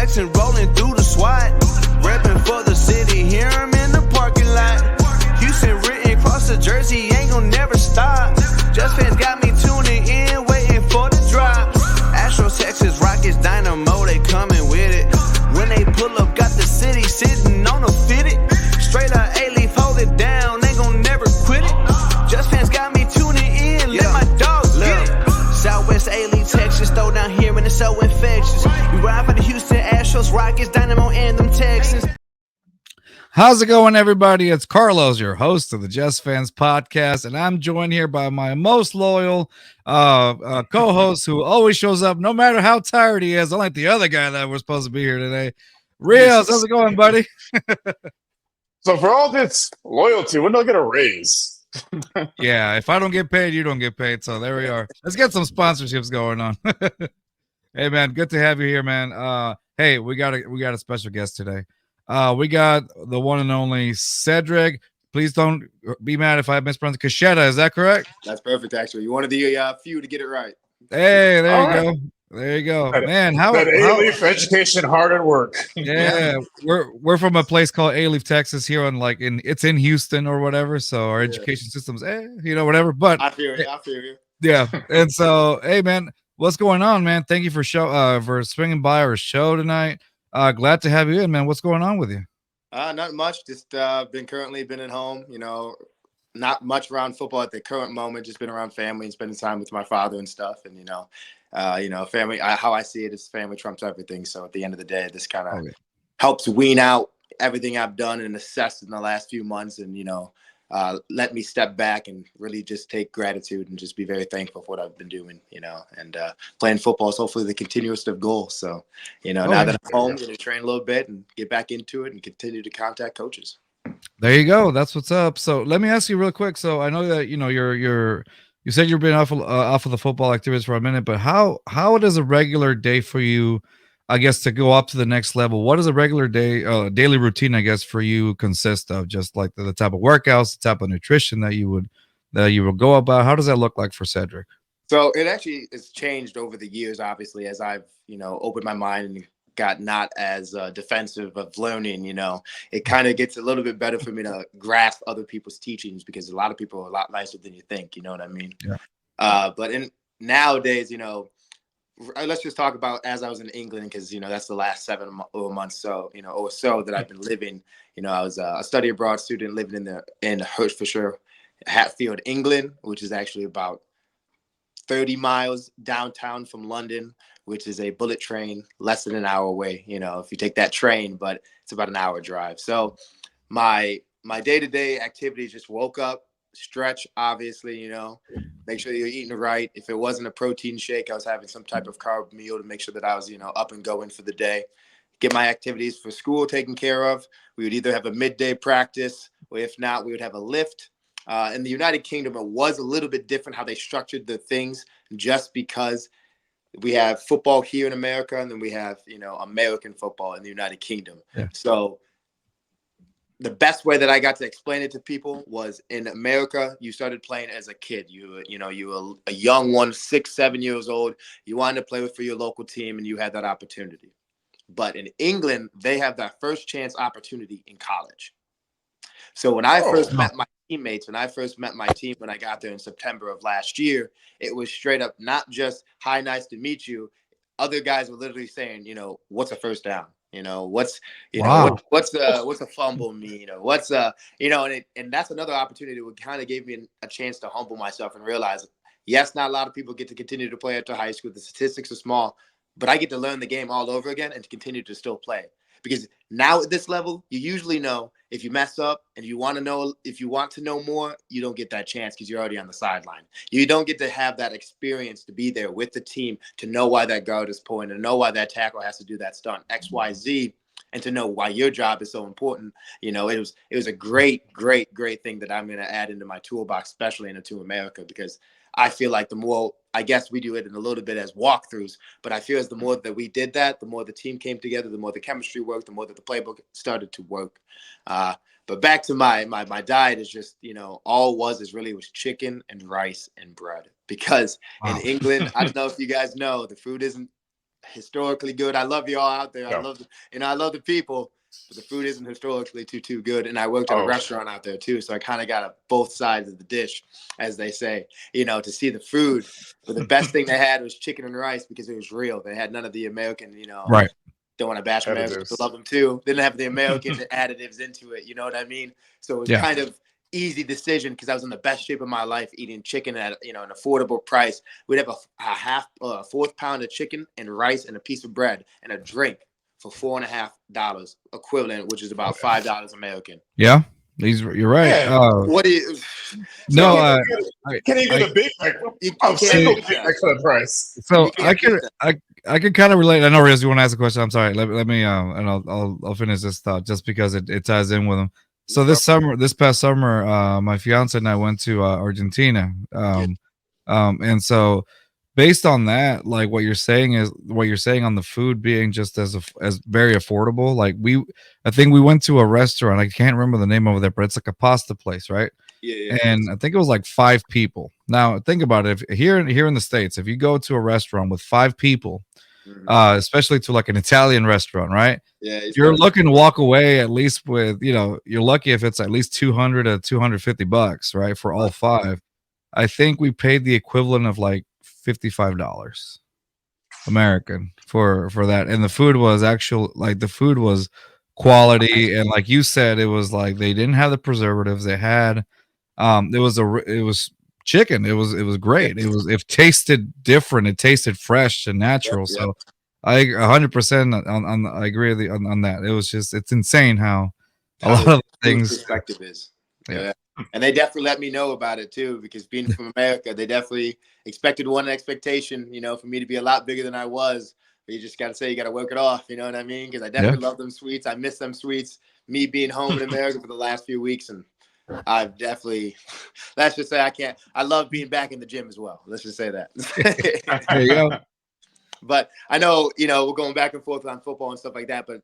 Jackson rolling through the SWAT. Reppin' for the city, hear him in the parking lot. Houston written across the jersey, ain't gon' never stop. Just fans got me tuning in, waiting for the drop. Astros, Texas, Rockets, Dynamo, they coming with it. When they pull up, got the city sitting on a fitted. Straight up A-Leaf, hold it down, ain't gon' never quit it. Just fans got me tuning in, let my dogs get it. Southwest A-Leaf, Texas, throw down here and it's so infectious. We ride for the Houston Astros, Rockets, Dynamo, and them Texans. How's it going, everybody? It's Carlos, your host of the Just Fans podcast, and I'm joined here by my most loyal co-host who always shows up no matter how tired he is, unlike the other guy that was supposed to be here today. Rios, how's it going, buddy? So for all this loyalty, when do I get a raise? Yeah, if I don't get paid, you don't get paid. So there we are. Let's get some sponsorships going on. Hey, man, good to have you here, man. Hey, we got a special guest today. We got the one and only Cedric. Please don't be mad if I mispronounce Caschetta. Is that correct? That's perfect, actually. You wanted the few to get it right. Hey, there you go. There you go, man. How A-Leaf education, hard at work. Yeah, we're from a place called A-Leaf, Texas. Here on it's in Houston or whatever. So our education system's whatever. But I feel you. Yeah, and so hey, man, what's going on, man? Thank you for swinging by our show tonight. Glad to have you in, man. What's going on with you? Not much. Just been at home. Not much around football at the current moment. Just been around family and spending time with my father and stuff. And family. How I see it is family trumps everything. So at the end of the day, this kind of helps wean out everything I've done and assessed in the last few months, and let me step back and really just take gratitude and just be very thankful for what I've been doing. And playing football is hopefully the continuous goal. So now that I'm home, I'm going to train a little bit and get back into it and continue to contact coaches. There you go. That's what's up. So let me ask you real quick. So I know that you said you've been off of the football activities for a minute, but how does a regular day for you, I guess, to go up to the next level? What does a regular day, daily routine, I guess, for you consist of? Just like the type of workouts, the type of nutrition that you would go about. How does that look like for Cedric? So it actually has changed over the years, obviously, as I've opened my mind and got not as defensive of learning. It kind of gets a little bit better for me to grasp other people's teachings, because a lot of people are a lot nicer than you think. You know what I mean? Yeah. But nowadays, let's just talk about as I was in England, because that's the last 7 months or so that I've been living. I was a study abroad student living in Hertfordshire, Hatfield, England, which is actually about 30 miles downtown from London, which is a bullet train less than an hour away. If you take that train, but it's about an hour drive. So my day-to-day activities, just woke up, stretch, obviously, make sure you're eating right. If it wasn't a protein shake, I was having some type of carb meal to make sure that I was, up and going for the day. Get my activities for school taken care of. We would either have a midday practice, or if not, we would have a lift. In the United Kingdom, it was a little bit different how they structured the things, just because we have football here in America, and then we have, American football in the United Kingdom. Yeah. So the best way that I got to explain it to people was, in America, you started playing as a kid. You were a young one, 6, 7 years old. You wanted to play for your local team, and you had that opportunity. But in England, they have that first chance opportunity in college. So when I first met my teammates, when I got there in September of last year, it was straight up not just, "Hi, nice to meet you." Other guys were literally saying, "What's a first down? What's a fumble mean? And that's another opportunity that kind of gave me a chance to humble myself and realize, yes, not a lot of people get to continue to play after high school. The statistics are small, but I get to learn the game all over again and to continue to still play. Because now at this level, you usually know if you mess up and if you want to know more, you don't get that chance because you're already on the sideline. You don't get to have that experience to be there with the team, to know why that guard is pulling, to know why that tackle has to do that stunt X, Y, Z, and to know why your job is so important. It was a great thing that I'm going to add into my toolbox, especially into America, because I feel like the more, I guess we do it in a little bit as walkthroughs, but I feel as the more that we did that, the more the team came together, the more the chemistry worked, the more that the playbook started to work. But back to my diet is just, all was chicken and rice and bread, because in England, I don't know if you guys know, the food isn't historically good. I love y'all out there. I Yeah. love I love the people, but the food isn't historically too good. And I worked at a restaurant out there too, so I kind of got both sides of the dish, as they say. To see the food, but the best thing they had was chicken and rice because it was real. They had none of the American, Right. don't want to bash Americans, Additives. but love them too. They didn't have the American additives into it. You know what I mean? So it was Yeah. kind of easy decision because I was in the best shape of my life eating chicken at an affordable price. We'd have a fourth pound of chicken and rice and a piece of bread and a drink for $4.50 equivalent, which is about $5 American. Yeah. You're right. Yeah. What do you? No, Can you get a big You a can't single beat Big that. Mac for that price? so You can't beat that. I could kind of relate. I know, Riz, you want to ask a question. I'm sorry. Let me and I'll finish this thought just because it ties in with them. So this past summer, my fiance and I went to Argentina. And so based on that, like what you're saying on the food being just as very affordable. Like I think we went to a restaurant. I can't remember the name over there, but it's like a pasta place, right? Yeah. And I think it was like 5 people. Now think about it. If here in the States, if you go to a restaurant with 5 people, especially to like an Italian restaurant, right? Yeah. You're looking to walk away at least with, you're lucky if it's at least $200 to $250, right? For all 5. I think we paid the equivalent of like $55 American for that. And the food was quality. And like you said, it was like they didn't have the preservatives. They had it was chicken. It was great. It tasted different. It tasted fresh and natural. Yeah. So I 100% I agree with you on that. It was just, it's insane how a lot of things perspective is. Yeah. And they definitely let me know about it too, because being from America, they definitely expected one expectation, for me to be a lot bigger than I was. But you just got to say, you got to work it off. You know what I mean? Because I definitely love them sweets. I miss them sweets. Me being home in America for the last few weeks, and I've definitely, let's just say I love being back in the gym as well. Let's just say that. There you go. But I know, we're going back and forth on football and stuff like that. But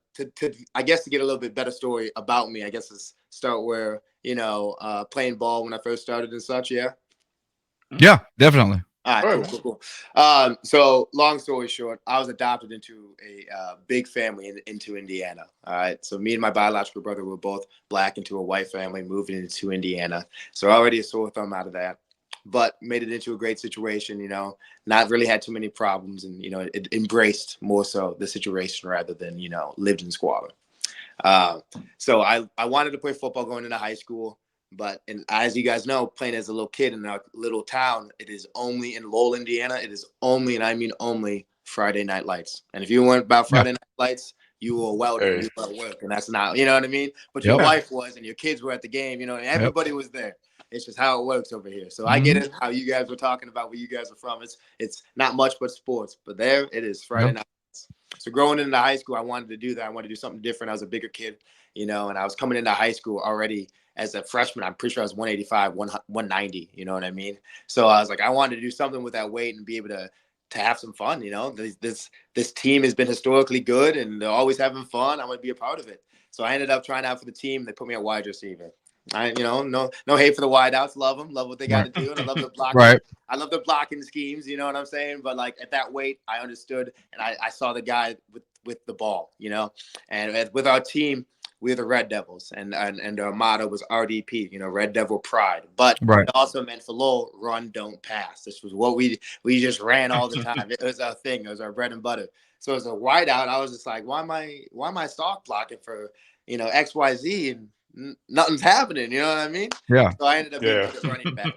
I guess to get a little bit better story about me, I guess let's start where, playing ball when I first started and such. Yeah. Yeah, definitely. All right, cool. So long story short, I was adopted into a big family into Indiana. All right. So me and my biological brother were both black into a white family, moving into Indiana. So already a sore thumb out of that, but made it into a great situation, not really had too many problems, and, it embraced more so the situation rather than, lived in squalor. So I wanted to play football going into high school, but as you guys know, playing as a little kid in our little town, it is only in Lowell, Indiana. It is only, and I mean only, Friday night lights. And if you weren't about Friday night lights, you were a welder, you were at work, and that's not, you know what I mean? But your wife was, and your kids were at the game, and everybody was there. It's just how it works over here. So I get it, how you guys were talking about where you guys are from. It's not much but sports, but there it is, Friday night. So growing into high school, I wanted to do that. I wanted to do something different. I was a bigger kid, and I was coming into high school already as a freshman. I'm pretty sure I was 185, 190, you know what I mean? So I was like, I wanted to do something with that weight and be able to have some fun, This team has been historically good, and they're always having fun. I want to be a part of it. So I ended up trying out for the team. They put me at wide receiver. No hate for the wideouts. Love them. Love what they got to do. And I love the blocking. Right. I love the blocking schemes. You know what I'm saying? But like at that weight, I understood, and I saw the guy with the ball. And with our team, we're the Red Devils, and our motto was RDP. Red Devil Pride. But it also meant for Lowell, run, don't pass. This was what we just ran all the time. It was our thing. It was our bread and butter. So as a wideout, I was just like, why am I stock blocking for XYZ and nothing's happening, you know what I mean? Yeah. So I ended up being put at running back.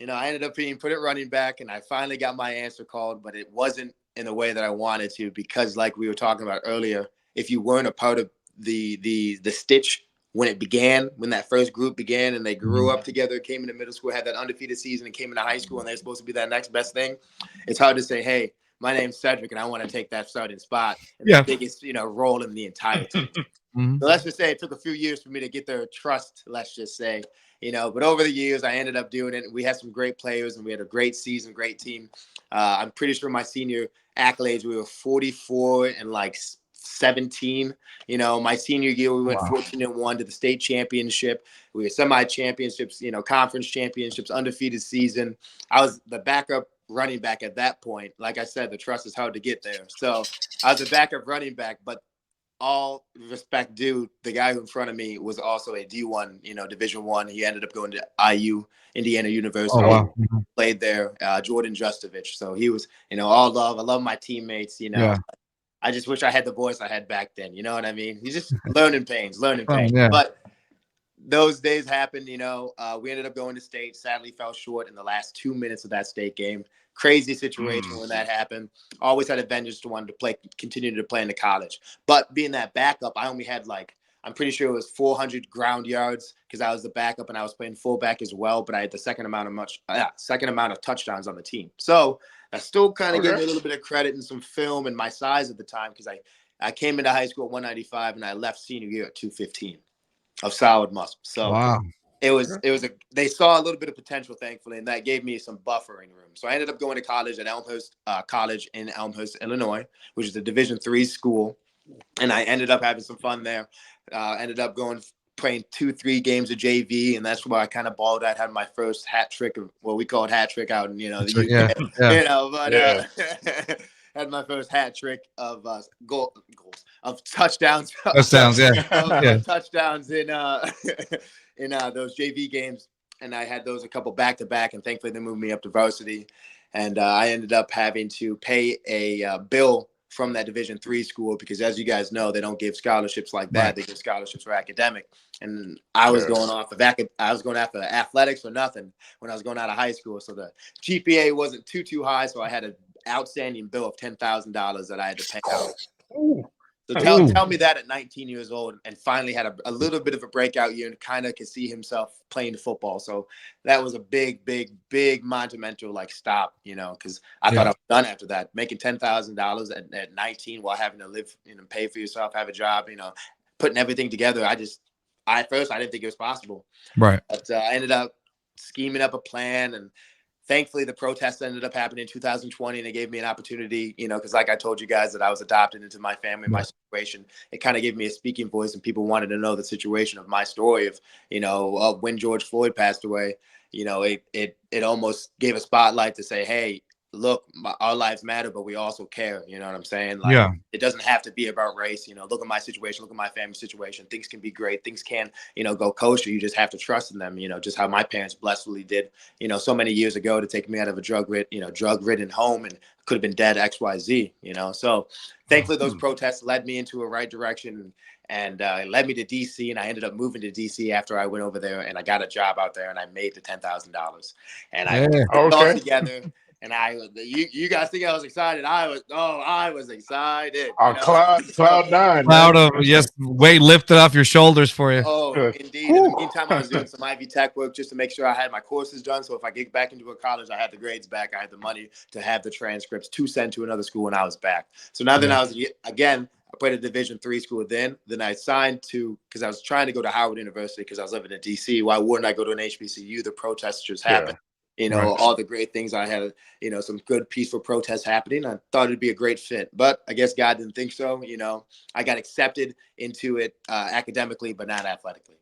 I ended up being put at running back, and I finally got my answer called, but it wasn't in the way that I wanted to, because like we were talking about earlier, if you weren't a part of the stitch when it began, when that first group began and they grew up together, came into middle school, had that undefeated season, and came into high school, and they're supposed to be that next best thing, it's hard to say, hey, my name's Cedric, and I want to take that starting spot. The biggest, role in the entire team. So let's just say it took a few years for me to get their trust, let's just say, but over the years, I ended up doing it. We had some great players, and we had a great season, great team. I'm pretty sure my senior accolades, we were 44 and like 17. My senior year, we went 14-1 to the state championship. We were semi-championships, conference championships, undefeated season. I was the backup running back at that point. Like I said, the trust is hard to get there. So I was a backup running back, but all respect due, the guy in front of me was also a D1, Division One. He ended up going to IU, Indiana Oh University. wow. Played there, Jordan Justovich. So he was, all love. I love my teammates. Yeah. I just wish I had the voice I had back then. You know what I mean? He's just learning pains. Yeah. But those days happened. We ended up going to state. Sadly, fell short in the last 2 minutes of that state game. Crazy situation when that happened. Always had a vengeance to want to continue to play in the college. But being that backup, I only had I'm pretty sure it was 400 ground yards because I was the backup and I was playing fullback as well. But I had the second amount of touchdowns on the team. So that still kind of gave me a little bit of credit and some film and my size at the time because I came into high school at 195 and I left senior year at 215 of solid muscle. So wow. They saw a little bit of potential, thankfully, and that gave me some buffering room. So I ended up going to college at Elmhurst College in Elmhurst, Illinois, which is a Division III school. And I ended up having some fun there. Ended up playing 2-3 games of JV, and that's where I kind of balled out. Had my first hat trick, of what we call hat trick out in the UK. Had my first hat trick of goals of touchdowns. Touchdowns, Touchdowns in in those JV games, and I had those a couple back to back, and thankfully they moved me up to varsity, and I ended up having to pay a bill from that Division III school because, as you guys know, they don't give scholarships like that. Right. They give scholarships for academic, and I was going after athletics or nothing when I was going out of high school, so the GPA wasn't too high, so I had an outstanding bill of $10,000 that I had to pay out. So tell me that at 19 years old and finally had a little bit of a breakout year and kind of could see himself playing football. So that was a big monumental stop, because I thought I was done after that. Making $10,000 at 19 while having to live, pay for yourself, have a job, putting everything together. At first I didn't think it was possible. Right. But I ended up scheming up a plan, and thankfully, the protests ended up happening in 2020, and it gave me an opportunity, because like I told you guys that I was adopted into my family, my situation. It kind of gave me a speaking voice, and people wanted to know the situation of my story of, when George Floyd passed away. It almost gave a spotlight to say, hey, look, our lives matter, but we also care. You know what I'm saying? It doesn't have to be about race. Look at my situation. Look at my family situation. Things can be great. Things can, go kosher. You just have to trust in them. Just how my parents blessedly did, so many years ago to take me out of a drug-ridden home and could have been dead XYZ. So thankfully those protests led me into a right direction and led me to DC. And I ended up moving to DC after I went over there and I got a job out there and I made the $10,000. And I put it all together. And you guys think I was excited? I was excited. Cloud nine. Cloud of weight lifted off your shoulders for you. Oh, indeed. In the meantime, I was doing some Ivy Tech work just to make sure I had my courses done. So if I get back into a college, I had the grades back. I had the money to have the transcripts to send to another school when I was back. So now that I was, again, I played at Division III school then I signed to, because I was trying to go to Howard University because I was living in DC. Why wouldn't I go to an HBCU? The protests just happened. All the great things. I had, some good peaceful protests happening. I thought it'd be a great fit, but I guess God didn't think so. I got accepted into it academically, but not athletically.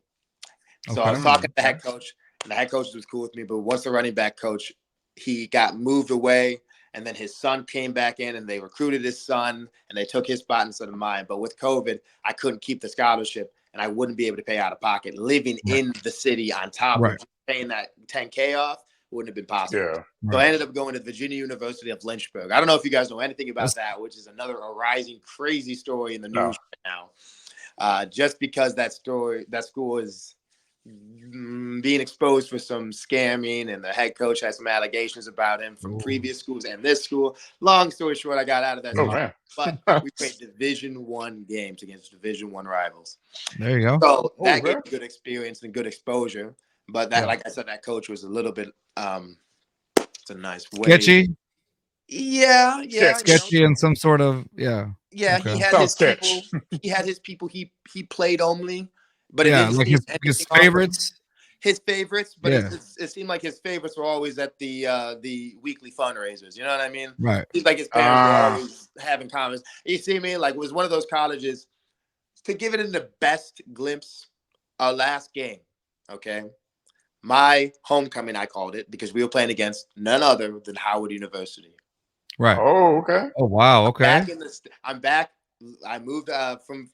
So I was talking to the head coach, and the head coach was cool with me. But once the running back coach, he got moved away, and then his son came back in, and they recruited his son, and they took his spot instead of mine. But with COVID, I couldn't keep the scholarship, and I wouldn't be able to pay out of pocket. Living in the city on top of paying that $10K off wouldn't have been possible. Yeah. So I ended up going to Virginia University of Lynchburg. I don't know if you guys know anything about that, which is another rising crazy story in the news right now. Just because that school is being exposed for some scamming, and the head coach has some allegations about him from previous schools and this school. Long story short, I got out of that. But we played Division I games against Division I rivals. There you go. So that gave me good experience and good exposure. But that, like I said, that coach was a little bit, it's a nice way. Sketchy? Yeah. Sketchy in some sort of, Yeah, he had his people. He had his people he played only. But it didn't seem his favorites. His favorites, but it seemed like his favorites were always at the weekly fundraisers. You know what I mean? Right. It seemed like his parents were always having comments. You see me? Like, it was one of those colleges, to give it in the best glimpse, our last game, okay? my homecoming, I called it, because we were playing against none other than Howard University. Right. Oh, okay. Oh wow. Okay. Back in the, I'm back. I moved from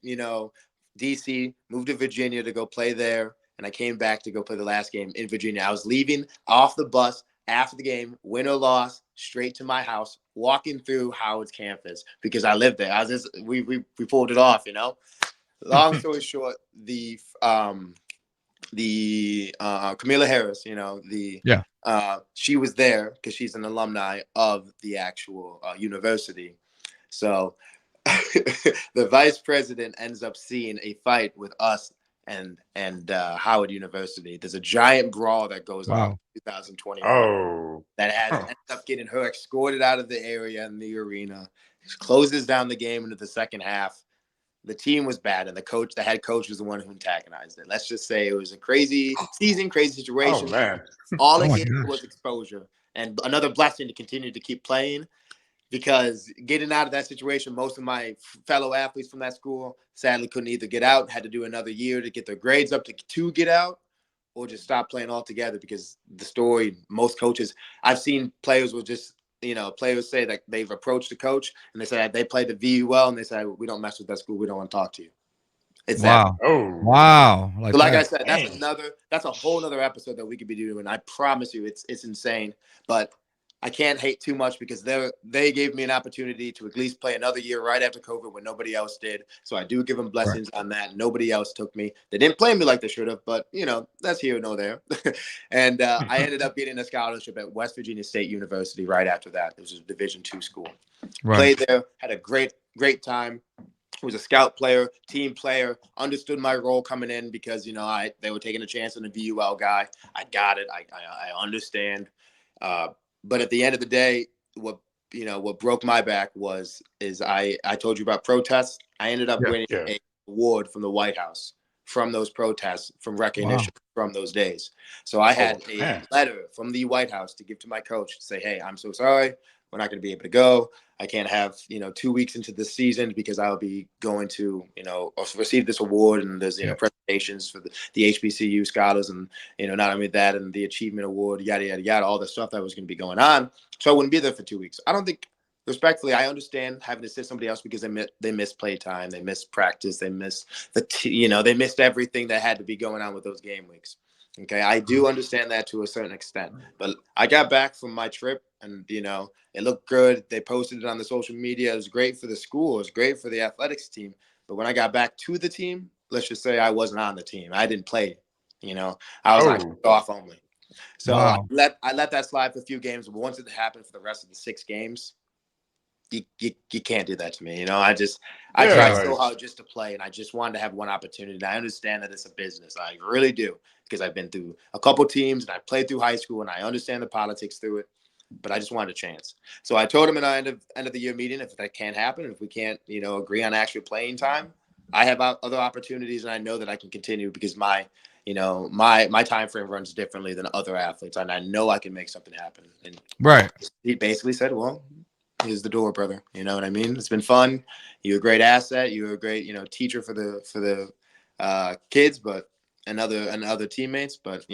DC, moved to Virginia to go play there, and I came back to go play the last game in Virginia. I was leaving off the bus after the game, win or loss, straight to my house, walking through Howard's campus because I lived there. I was just we pulled it off, Long story short, the Camila Harris, she was there because she's an alumni of the actual university. So the vice president ends up seeing a fight with us and Howard University. There's a giant brawl that goes on in 2021 Oh. that ends up getting her escorted out of the area in the arena. She closes down the game into the second half. The team was bad, and the head coach was the one who antagonized it. Let's just say it was a crazy season, crazy situation. Oh, man. All it gave was exposure and another blessing to continue to keep playing, because getting out of that situation, most of my fellow athletes from that school sadly couldn't either get out, had to do another year to get their grades up to get out, or just stop playing altogether because the story, most coaches, I've seen players will just, players say that they've approached the coach and they said they played the VU well, and they said, we don't mess with that school. We don't want to talk to you. It's wow. Wow. Like I said, that's a whole nother episode that we could be doing. And I promise you it's insane, but I can't hate too much because they gave me an opportunity to at least play another year right after COVID when nobody else did. So I do give them blessings on that. Nobody else took me. They didn't play me like they should have, but that's here nor there. And I ended up getting a scholarship at West Virginia State University right after that. It was a Division II school. Played there, had a great time. Was a scout player, team player, understood my role coming in because, they were taking a chance on a VUL guy. I got it. I understand. But at the end of the day, what broke my back is I told you about protests. I ended up winning an award from the White House from those protests, from recognition from those days. So I had a letter from the White House to give to my coach to say, hey, I'm so sorry. We're not going to be able to go. I can't have, 2 weeks into the season because I'll be going to, receive this award. And there's, presentations for the HBCU scholars and, not only that, and the achievement award, yada, yada, yada, all the stuff that was going to be going on. So I wouldn't be there for 2 weeks. I don't think, respectfully, I understand having to sit somebody else because they missed play time. They missed practice. They missed they missed everything that had to be going on with those game weeks. Okay, I do understand that to a certain extent, but I got back from my trip and, it looked good. They posted it on the social media. It was great for the school. It was great for the athletics team. But when I got back to the team, let's just say I wasn't on the team. I didn't play, I was like off only. So I let that slide for a few games. But once it happened for the rest of the 6 games, you can't do that to me. I tried so hard just to play, and I just wanted to have one opportunity. And I understand that it's a business. I really do, because I've been through a couple teams and I played through high school and I understand the politics through it, but I just wanted a chance. So I told him in our end of the year meeting, if that can't happen, if we can't, agree on actual playing time, I have other opportunities, and I know that I can continue because my time frame runs differently than other athletes, and I know I can make something happen. And he basically said, well, here's the door, brother. You know what I mean? It's been fun. You're a great asset. You're a great, teacher for the kids, but and other teammates. But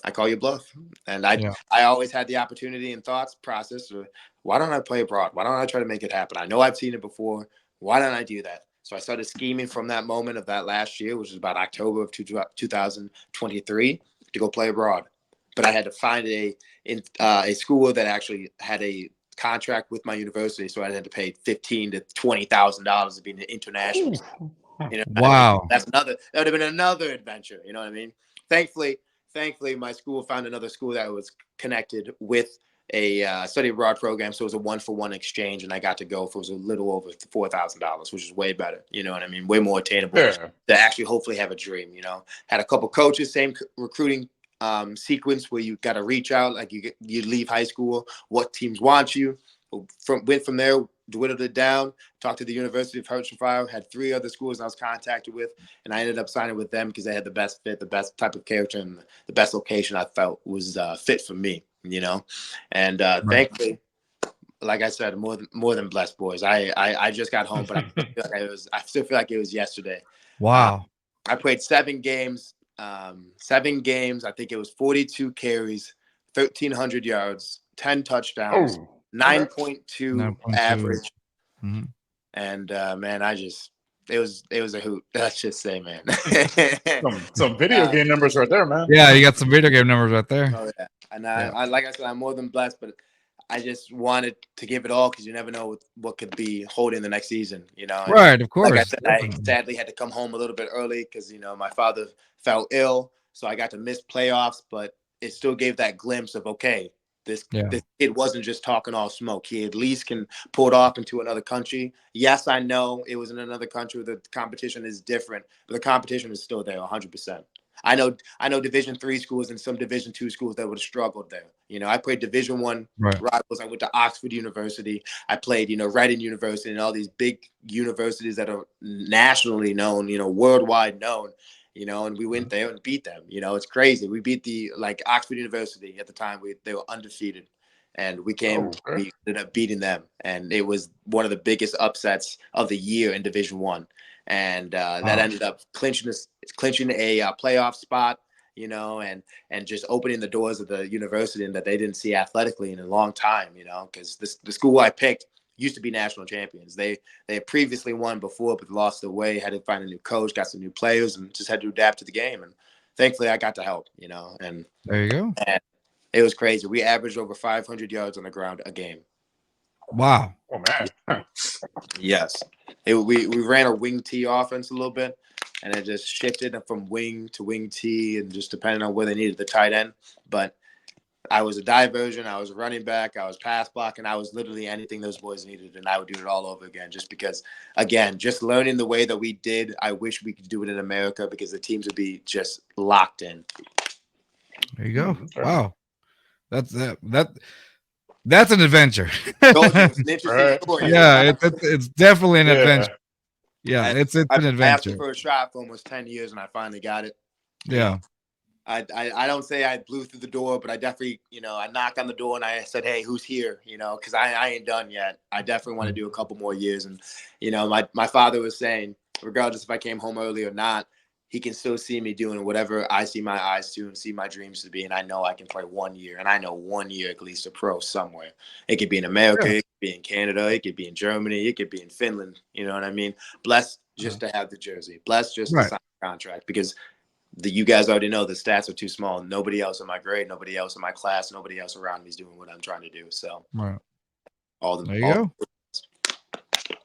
I call you bluff. And I always had the opportunity and thoughts process. Why don't I play abroad? Why don't I try to make it happen? I know I've seen it before. Why don't I do that? So I started scheming from that moment of that last year, which was about October of 2023, to go play abroad. But I had to find a school that actually had a contract with my university, so I had to pay $15,000 to $20,000 to be an international. Wow. That would have been another adventure. You know what I mean? Thankfully, my school found another school that was connected with a study abroad program, so it was a 1-for-1 exchange, and I got to go for a little over $4,000, which is way better. You know what I mean? Way more attainable to actually hopefully have a dream. Had a couple coaches, same recruiting sequence where you got to reach out, like you leave high school, what teams want you. Went from there, dwindled it down, talked to the University of Hertfordshire, had 3 other schools I was contacted with, and I ended up signing with them because they had the best fit, the best type of character, and the best location I felt was fit for me, And thankfully, like I said, more than blessed, boys. I just got home, but I still feel like it was yesterday. Wow. I played 7 games. 7 games. I think it was 42 carries, 1,300 yards, 10 touchdowns, Oh, 9.2 9.2. average. Mhm. And man, it was a hoot. Let's just say, man. some video game numbers right there, man. Yeah, you got some video game numbers right there. Oh yeah, and Yeah. I like I said, I'm more than blessed, but I just wanted to give it all because you never know what could be holding the next season, you know. And Right, of like I course. said, I Definitely. sadly had to come home a little bit early because my father fell ill, so I got to miss playoffs. But it still gave that glimpse of this Yeah. this kid wasn't just talking all smoke. He at least can pull it off into another country. Yes, I know it was in another country. The competition is different, but the competition is still there, 100%. I know Division 3 schools and some Division 2 schools that would have struggled there. I played Division 1 Right. rivals. I went to Oxford University. I played, Reading University and all these big universities that are nationally known, worldwide known, and we went there and beat them. It's crazy. We beat Oxford University at the time. They were undefeated. And we ended up beating them. And it was one of the biggest upsets of the year in Division 1. And that ended up clinching a playoff spot, and just opening the doors of the university and that they didn't see athletically in a long time, because the school I picked used to be national champions. They had previously won before, but lost their way, had to find a new coach, got some new players, and just had to adapt to the game. And thankfully I got to help, and There you go. And it was crazy. We averaged over 500 yards on the ground a game. Wow. Oh man. Yes. We ran a wing T offense a little bit, and it just shifted from wing to wing T, and just depending on where they needed the tight end. But I was a diversion, I was a running back, I was pass blocking, I was literally anything those boys needed, and I would do it all over again. Just because, again, just learning the way that we did, I wish we could do it in America because the teams would be just locked in. There you go. Okay. Wow. That's an adventure. Told you, it's an interesting story. Yeah, it's definitely an Yeah. adventure. Yeah, it's an I asked adventure. for a shot for almost 10 years, and I finally got it. Yeah. I don't say I blew through the door, but I definitely, I knocked on the door and I said, hey, who's here? Because I ain't done yet. I definitely want to do a couple more years. And, my father was saying, regardless if I came home early or not, he can still see me doing whatever I see my eyes to and see my dreams to be. And I know I can play 1 year. And I know 1 year at least a pro somewhere. It could be in America. Yeah. It could be in Canada. It could be in Germany. It could be in Finland. You know what I mean? Blessed just to have the jersey. Blessed just to sign a contract. Because you guys already know the stats are too small. Nobody else in my grade, nobody else in my class, nobody else around me is doing what I'm trying to do. So Right. there you go.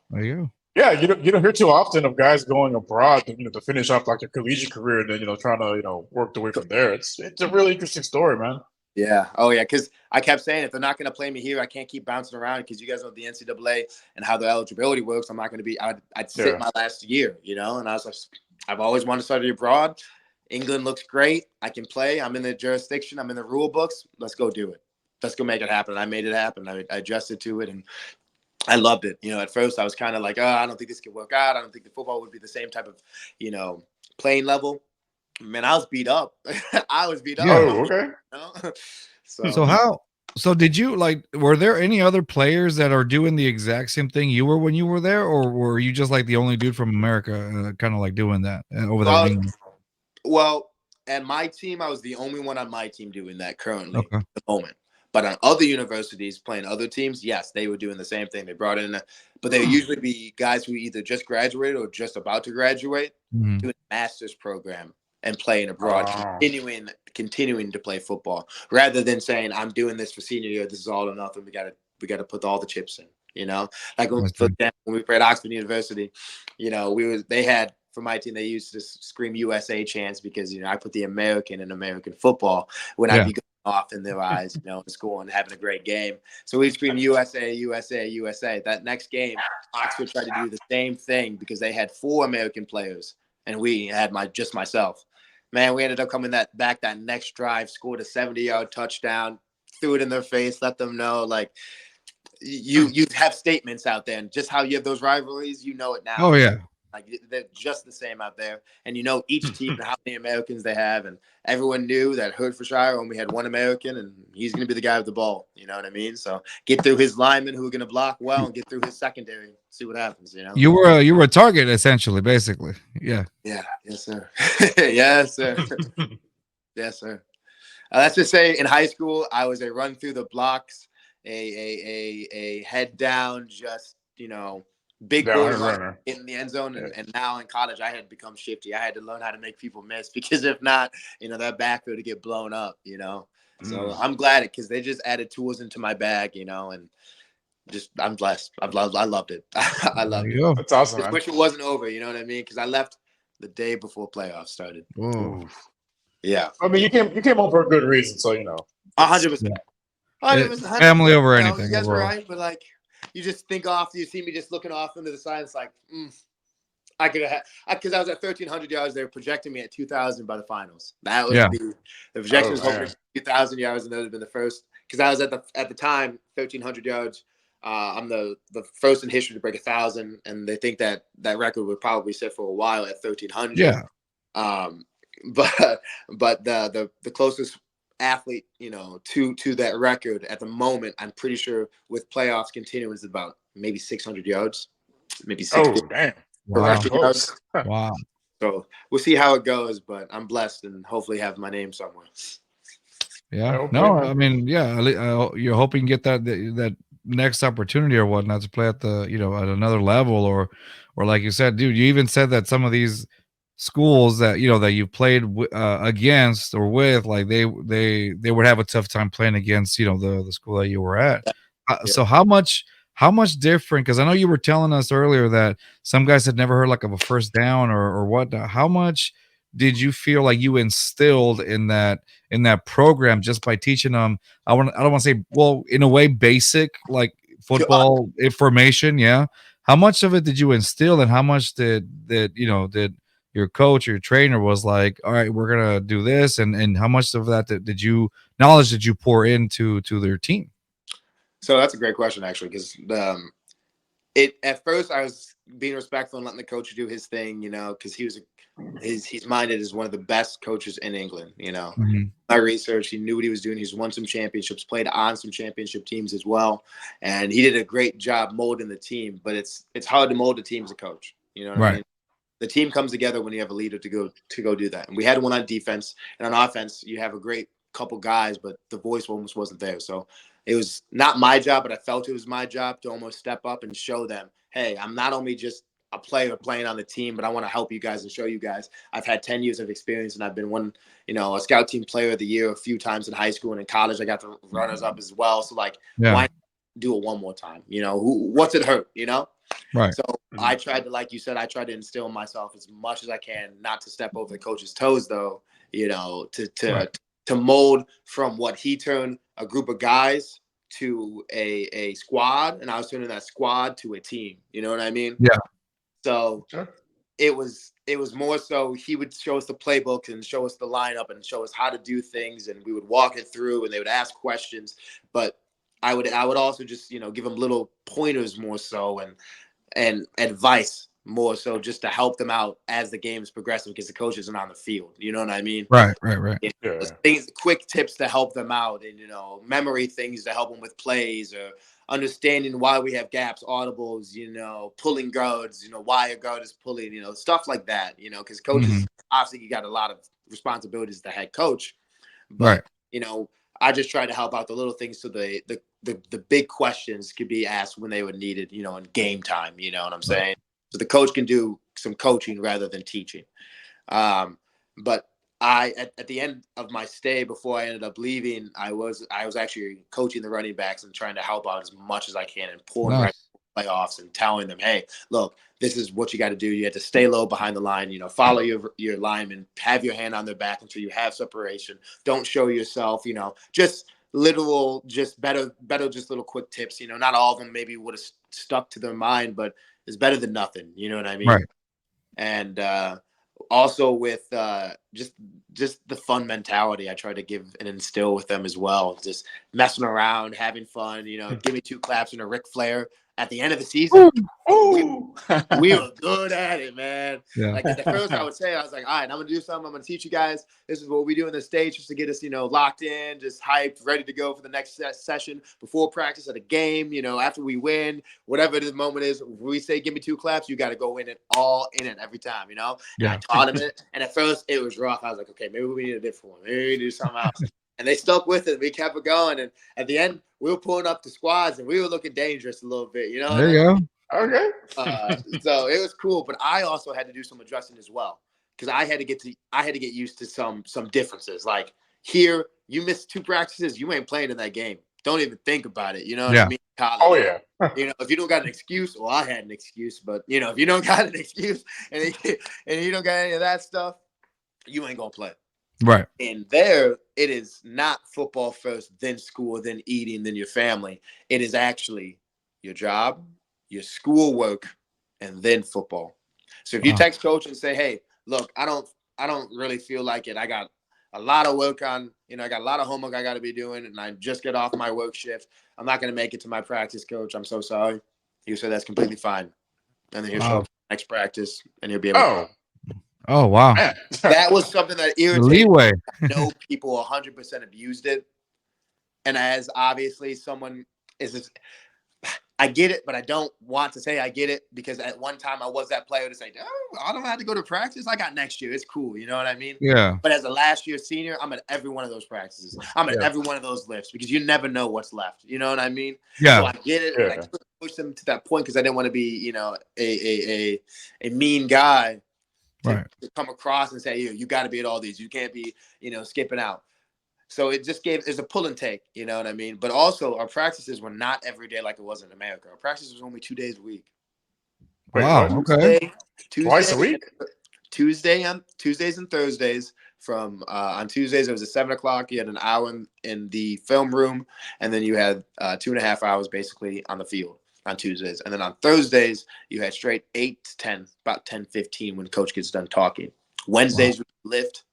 There you go. Yeah, you don't hear too often of guys going abroad to finish off like their collegiate career and then trying to work their way from there. It's a really interesting story, man. Yeah. Oh yeah. Because I kept saying if they're not going to play me here, I can't keep bouncing around because you guys know the NCAA and how the eligibility works. I'm not going to be. I'd sit my last year, And I was like, I've always wanted to study abroad. England looks great. I can play. I'm in the jurisdiction. I'm in the rule books. Let's go do it. Let's go make it happen. I made it happen. I adjusted to it, and I loved it. At first I was kind of like, I don't think this could work out. I don't think the football would be the same type of, playing level. Man, I was beat up. I was beat up. Oh, okay. So did you were there any other players that are doing the exact same thing you were when you were there, or were you just like the only dude from America kind of like doing that over there? Well, at my team, I was the only one on my team doing that currently Okay. at the moment. But on other universities playing other teams, yes, they were doing the same thing. They brought in, but they would usually be guys who either just graduated or just about to graduate, doing a master's program and playing abroad, continuing to play football, rather than saying, I'm doing this for senior year. This is all or nothing. We got to put all the chips in. Like for example, when we played Oxford University, they had. For my team, they used to scream USA chants because, I put the American in American football when I'd be going off in their eyes, in school and having a great game. So we'd scream USA, USA, USA. That next game, Oxford tried to do the same thing because they had 4 American players and we had just myself. Man, we ended up coming back that next drive, scored a 70-yard touchdown, threw it in their face, let them know, like, you have statements out there, and just how you have those rivalries, it now. Oh yeah. Like they're just the same out there. And each team and how many Americans they have, and everyone knew that Hertfordshire only had one American, and he's going to be the guy with the ball. You know what I mean? So get through his linemen who are going to block well, and get through his secondary. See what happens. You were a target essentially, basically. Yeah. Yeah. Yes, sir. Yes, sir. Yes, sir. Let's just say in high school, I was a run through the blocks, a head down, just big boy runner in the end zone. And now in college, I had become shifty. I had to learn how to make people miss, because if not, that backfield to get blown up. So I'm glad because they just added tools into my bag, and just I'm blessed. I loved it. I loved it. That's awesome. I wish it wasn't over. You know what I mean? Because I left the day before playoffs started. Ooh. Yeah. I mean, you came home for a good reason, so 100%. 100%. Family over anything. You guys were right, but you just think off. You see me just looking off into the side. It's like, I could have, because I was at 1,300 yards. They were projecting me at 2,000 by the finals. That was the projection was hoping 2,000 yards, and that would have been the first. Because I was at the time 1,300 yards. I'm the first in history to break 1,000, and they think that record would probably sit for a while at 1,300. Yeah. But the closest athlete, to that record at the moment, I'm pretty sure with playoffs continuing is about maybe 600 yards, maybe 600. Oh, damn. Wow. Wow. So we'll see how it goes, but I'm blessed and hopefully have my name somewhere. Yeah. No, I mean, yeah, you're hoping to get that next opportunity or whatnot to play at the, at another level, or like you said, dude, you even said that some of these schools that that you played against or with, like they would have a tough time playing against the school that you were at. So how much different, because I know you were telling us earlier that some guys had never heard like of a first down or whatnot. How much did you feel like you instilled in that program just by teaching them, I don't want to say, well, in a way, basic like football information? Yeah. How much of it did you instill, and how much did your coach or your trainer was like, all right, we're gonna do this, and how much of that did you pour into their team? So that's a great question, actually, because at first I was being respectful and letting the coach do his thing, because he's minded as one of the best coaches in England. My research, he knew what he was doing. He's won some championships, played on some championship teams as well, and he did a great job molding the team. But it's hard to mold a team as a coach. You know what I mean? The team comes together when you have a leader to go do that. And we had one on defense, and on offense, you have a great couple guys, but the voice almost wasn't there. So it was not my job, but I felt it was my job to almost step up and show them, hey, I'm not only just a player playing on the team, but I want to help you guys and show you guys. I've had 10 years of experience, and I've been a scout team player of the year a few times in high school, and in college I got the runners up as well. So why not do it one more time? What's it hurt? Right. So I tried to, like you said, I tried to instill in myself as much as I can, not to step over the coach's toes, though, to mold from what he turned a group of guys to a squad, and I was turning that squad to a team. You know what I mean? Yeah. So it was more so he would show us the playbook and show us the lineup and show us how to do things, and we would walk it through, and they would ask questions. But I would also just give them little pointers more so, and advice more so, just to help them out as the game is progressing, because the coach isn't on the field. You know what I mean? Right. Things, quick tips to help them out, and memory things to help them with plays, or understanding why we have gaps, audibles, pulling guards, why a guard is pulling, stuff like that, because coaches, obviously you got a lot of responsibilities as the head coach, but I just try to help out the little things, so the big questions could be asked when they were needed, in game time. You know what I'm saying? So the coach can do some coaching rather than teaching. But at the end of my stay, before I ended up leaving, I was actually coaching the running backs and trying to help out as much as I can, and pulling playoffs and telling them, hey, look, this is what you got to do. You have to stay low behind the line, follow your linemen, have your hand on their back until you have separation. Don't show yourself, just literal, just better, just little quick tips. Not all of them maybe would have stuck to their mind, but it's better than nothing. You know what I mean? Right. And also with just the fun mentality, I try to give and instill with them as well. Just messing around, having fun. Give me 2 claps and a Ric Flair. at the end of the season, Ooh. we were good at it, man. Yeah. Like at the first, I would say, I was like, all right, I'm gonna do something. I'm gonna teach you guys. This is what we do in the States, just to get us, locked in, just hyped, ready to go for the next session before practice at a game. After we win, whatever the moment is, we say, give me 2 claps, you got to go in it all in it every time. And Yeah. I taught them it, and at first it was rough. I was like, okay, maybe we need a different one. Maybe we need to do something else. And they stuck with it. We kept it going, and at the end, we were pulling up the squads, and we were looking dangerous a little bit. There you go. Okay. So it was cool, but I also had to do some adjusting as well, because I had to get used to some differences. Like here, you miss 2 practices, you ain't playing in that game. Don't even think about it. You know what I mean? College. Oh yeah. If you don't got an excuse, well, I had an excuse, but if you don't got an excuse and you don't got any of that stuff, you ain't gonna play. Right. And there, it is not football first, then school, then eating, then your family. It is actually your job, your schoolwork, and then football. So if you text coach and say, hey, look, I don't really feel like it. I got a lot of work on, I got a lot of homework I got to be doing, and I just get off my work shift. I'm not going to make it to my practice, coach. I'm so sorry. He said that's completely fine. And then he'll show up for the next practice, and he'll be able to. Oh, wow. That was something that irritated Leeway. me. I know people 100% abused it. And as obviously someone is, I get it, but I don't want to say I get it, because at one time I was that player to say, oh, I don't have to go to practice. I got next year. It's cool. You know what I mean? Yeah. But as a last year senior, I'm at every one of those practices. I'm at every one of those lifts, because you never know what's left. You know what I mean? Yeah. So I get it. And I couldn't push them to that point, because I didn't want to be, a mean guy to come across and say, you got to be at all these. You can't be, skipping out. So it just there's a pull and take, you know what I mean? But also our practices were not every day like it was in America. Our practices was only 2 days a week. Wow. Okay. Twice a week? Tuesdays and Thursdays. From on Tuesdays, it was at 7 o'clock. You had an hour in the film room, and then you had 2.5 hours basically on the field on Tuesdays. And then on Thursdays, you had straight 8 to 10, about 10:15 when coach gets done talking. Wednesdays, we lift.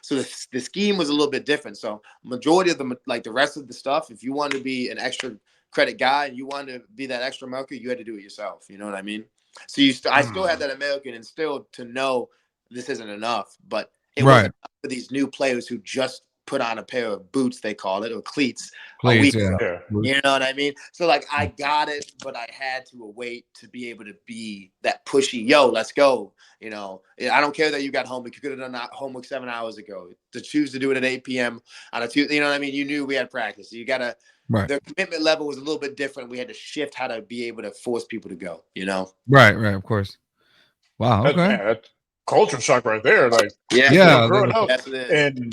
So the scheme was a little bit different. So majority of the rest of the stuff, if you wanted to be an extra credit guy and you wanted to be that extra milker, you had to do it yourself. You know what I mean? So I still had that American instilled to know this isn't enough, but it wasn't enough for these new players who just put on a pair of boots, they call it, or cleats. A week ago. You know what I mean? So I got it, but I had to wait to be able to be that pushy, let's go. I don't care that you got homework. You could have done that homework 7 hours ago. To choose to do it at 8 p.m. on a Tuesday, you know what I mean? You knew we had practice. So you got to, their commitment level was a little bit different. We had to shift how to be able to force people to go, Right, of course. Wow, okay. That culture shock right there. Like, growing up in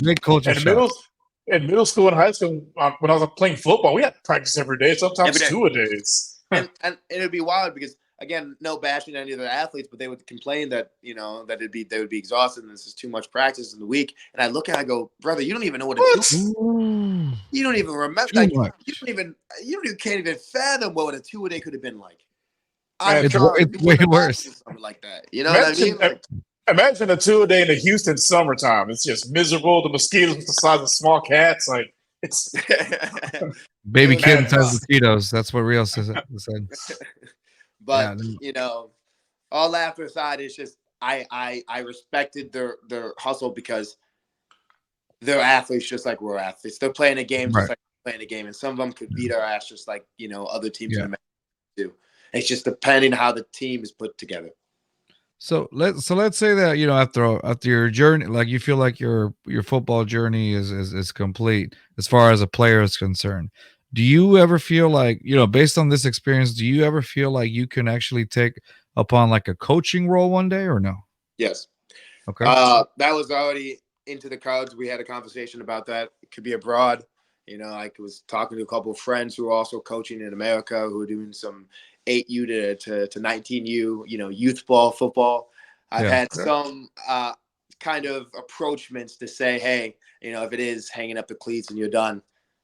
middle school and high school, when I was playing football, we had practice every day, sometimes 2 a days. and it'd be wild because, again, no bashing any of the athletes, but they would complain that, that they would be exhausted and this is too much practice in the week. And I look and I go, brother, you don't even know what it is. You don't even remember. You can't even fathom what a 2 a day could have been like. It's way worse. Something like that. You know what I mean? Imagine a 2 a day in the Houston summertime. It's just miserable. The mosquitoes the size of small cats. Like, it's baby kittens has mosquitoes. That's what Rio said. But all laughter aside, it's just I respected their hustle, because they're athletes just like we're athletes. They're playing a game just like we're playing a game, and some of them could beat our ass just like other teams in do. It's just depending how the team is put together. So let's say that after your journey, like you feel like your football journey is complete as far as a player is concerned. Do you ever feel like, based on this experience, do you ever feel like you can actually take upon like a coaching role one day, or no? Yes. Okay. That was already into the cards. We had a conversation about that. It could be abroad. I was talking to a couple of friends who are also coaching in America, who are doing some 8U to 19U, youth ball, football. I've had some kind of approachments to say, hey, if it is hanging up the cleats and you're done,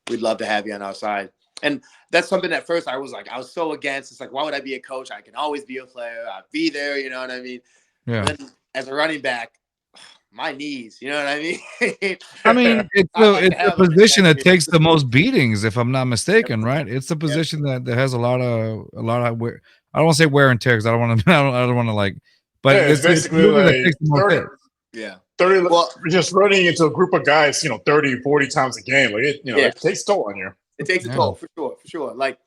we'd love to have you on our side. And that's something at first I was so against. It's like, why would I be a coach? I can always be a player. I'd be there. You know what I mean? Yeah. Then as a running back, my knees. You know what I mean? I mean, it's the position that takes the most beatings, if I'm not mistaken, right? It's the position that has a lot of wear. I don't want to say wear and tear because I don't want to. I don't want to like. But it's basically like 30. Well, just running into a group of guys, 30, 40 times a game. Like it takes a toll on you. It takes a toll for sure. Like,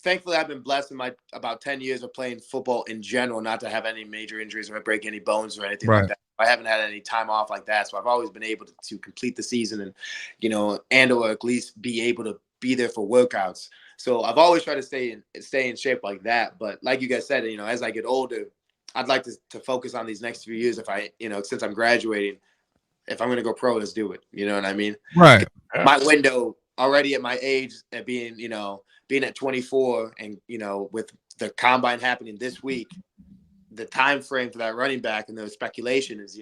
thankfully, I've been blessed in my about 10 years of playing football in general, not to have any major injuries or break any bones or anything like that. I haven't had any time off like that, so I've always been able to complete the season and or at least be able to be there for workouts. So I've always tried to stay in shape like that. But like you guys said, as I get older, I'd like to focus on these next few years. If I, since I'm graduating, if I'm going to go pro, let's do it. You know what I mean? Right. My window already at my age at being at 24 and, with the combine happening this week, the time frame for that running back and the speculation is,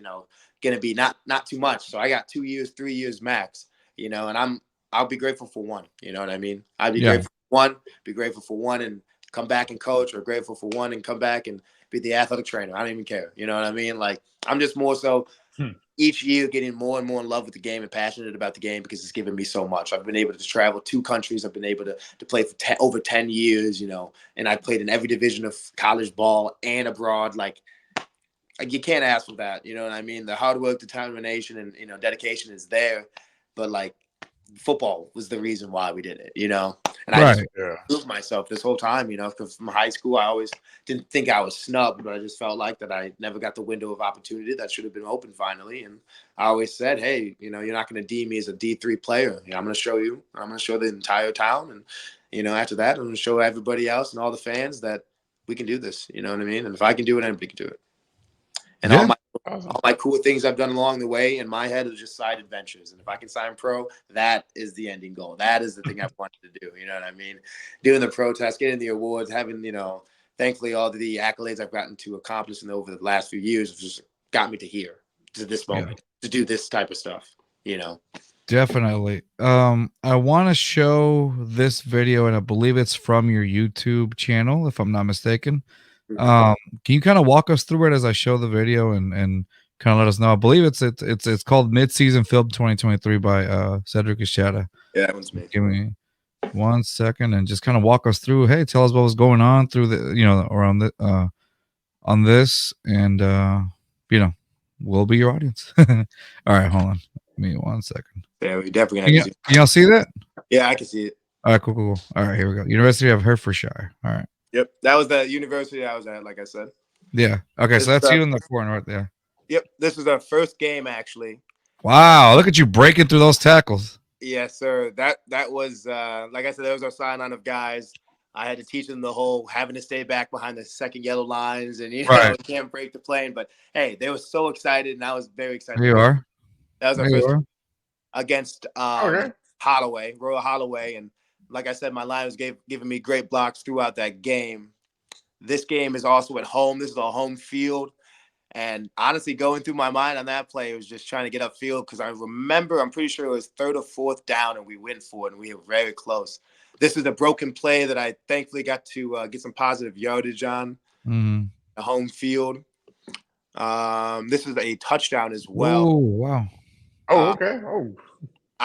going to be not too much. So I got 2 years, 3 years max, and I'll be grateful for one. You know what I mean? I'd be grateful for one and come back and coach, or grateful for one and come back and be the athletic trainer. I don't even care. You know what I mean? Like, I'm just more so each year getting more and more in love with the game and passionate about the game because it's given me so much. I've been able to travel 2 countries. I've been able to play for over 10 years, and I played in every division of college ball and abroad. Like, you can't ask for that. You know what I mean? The hard work, determination, and, dedication is there. But, like, football was the reason why we did it, And I just proved myself this whole time, because from high school, I always didn't think I was snubbed, but I just felt like that I never got the window of opportunity that should have been open finally. And I always said, hey, you're not going to deem me as a D3 player. I'm going to show you. I'm going to show the entire town. And, after that, I'm going to show everybody else and all the fans that we can do this. You know what I mean? And if I can do it, anybody can do it. And all my cool things I've done along the way in my head are just side adventures. And if I can sign pro, that is the ending goal. That is the thing I've wanted to do. You know what I mean? Doing the protest, getting the awards, having, thankfully all the accolades I've gotten to accomplish over the last few years have just got me to here, to this moment, to do this type of stuff, Definitely. I want to show this video, and I believe it's from your YouTube channel, if I'm not mistaken. Can you kind of walk us through it as I show the video and kind of let us know? I believe it's called Mid-Season Film 2023 by Cedric Caschetta. Yeah, that one's me. Give me 1 second and just kind of walk us through. Hey, tell us what was going on through the around the on this, and we'll be your audience. All right, hold on. Give me 1 second. Yeah, we definitely have can y'all see that? Yeah, I can see it. All right, cool. All right, here we go. University of Hertfordshire. All right. Yep, that was the university I was at, like I said. Yeah. Okay, so that's you in the corner right there. Yep, this was our first game, actually. Wow, look at you breaking through those tackles. Yes, sir. That was, like I said, that was our sign-on of guys. I had to teach them the whole having to stay back behind the second yellow lines and, can't break the plane. But, hey, they were so excited, and I was very excited. There you are. That was our first against Holloway, Royal Holloway, and like I said, my line was giving me great blocks throughout that game. This game is also at home. This is a home field. And honestly, going through my mind on that play was just trying to get upfield because I'm pretty sure it was 3rd or 4th down and we went for it and we were very close. This is a broken play that I thankfully got to get some positive yardage on the home field. This is a touchdown as well. Oh, wow. Okay.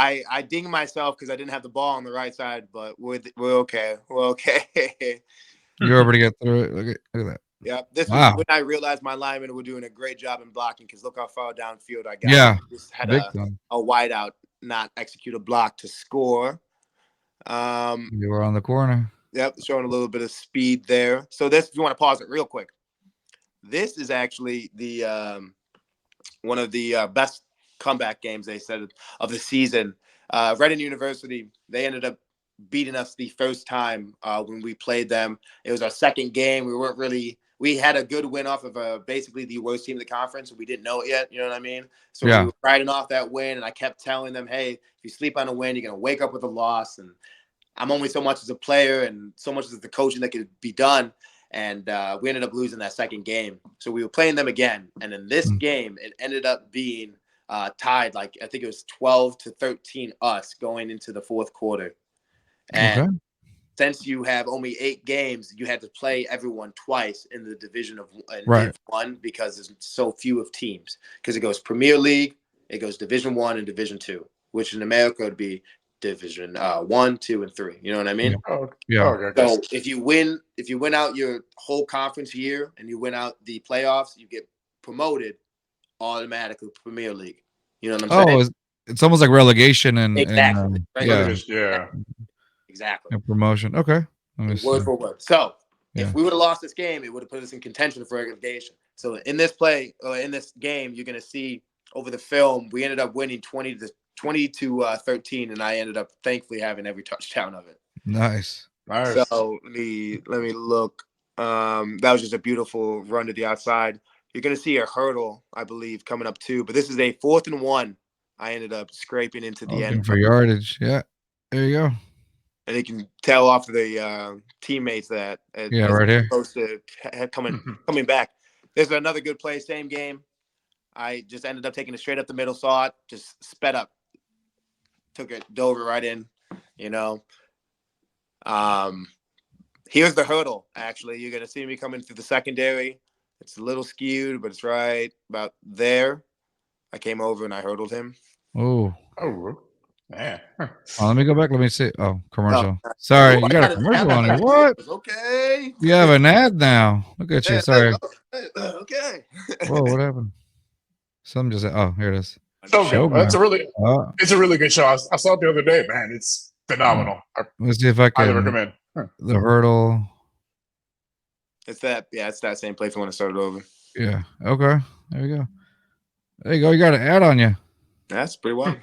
I dinged myself because I didn't have the ball on the right side, but we're okay. We're okay. You're able to get through it. Look at that. Yeah, this was when I realized my linemen were doing a great job in blocking because look how far downfield I got. Yeah, just had a wideout not execute a block to score. You were on the corner. Yep, showing a little bit of speed there. So this, if you want to pause it real quick, this is actually the one of the best comeback games they said of the season. Reading University, they ended up beating us the first time when we played them. It was our second game. We had a good win off of basically the worst team in the conference. We didn't know it yet. You know what I mean? So we were riding off that win, and I kept telling them, hey, if you sleep on a win, you're going to wake up with a loss. And I'm only so much as a player and so much as the coaching that could be done. And we ended up losing that second game. So we were playing them again. And in this game, it ended up being tied. Like, I think it was 12-13 us going into the fourth quarter. And since you have only 8 games, you had to play everyone twice in the division of right. Div 1 because there's so few of teams. Because it goes Premier League, it goes Division 1 and Division 2, which in America would be Division 1, 2, and 3. You know what I mean? Yeah. So if you win out your whole conference year and you win out the playoffs, you get promoted automatically Premier League. You know what I'm saying? It's almost like relegation and exactly. Exactly. And promotion. Okay. Word for word. So if we would have lost this game, it would have put us in contention for relegation. So in this game, you're gonna see over the film, we ended up winning 20-13, and I ended up thankfully having every touchdown of it. Nice. So let me look. That was just a beautiful run to the outside. You're gonna see a hurdle, I believe, coming up too. But this is a 4th and 1. I ended up scraping into the end for yardage. Yeah, there you go. And you can tell off the teammates that right here supposed to coming back. There's another good play, same game. I just ended up taking it straight up the middle, saw it, just sped up, took it, dove it right in. You know, here's the hurdle. Actually, you're gonna see me coming through the secondary. It's a little skewed, but it's right about there. I came over and I hurdled him. Oh, man. Let me go back. Let me see. Oh, commercial. Sorry, you got a commercial on it. What? Okay. You have an ad now. Look at you. Sorry. Okay. Whoa, what happened? Some just here it is. It's a really good show. I saw it the other day, man. It's phenomenal. Let's see if I can. I recommend the hurdle. It's that same play from when I started over. Yeah. Okay. There you go. There you go. You got an ad on you. That's pretty well.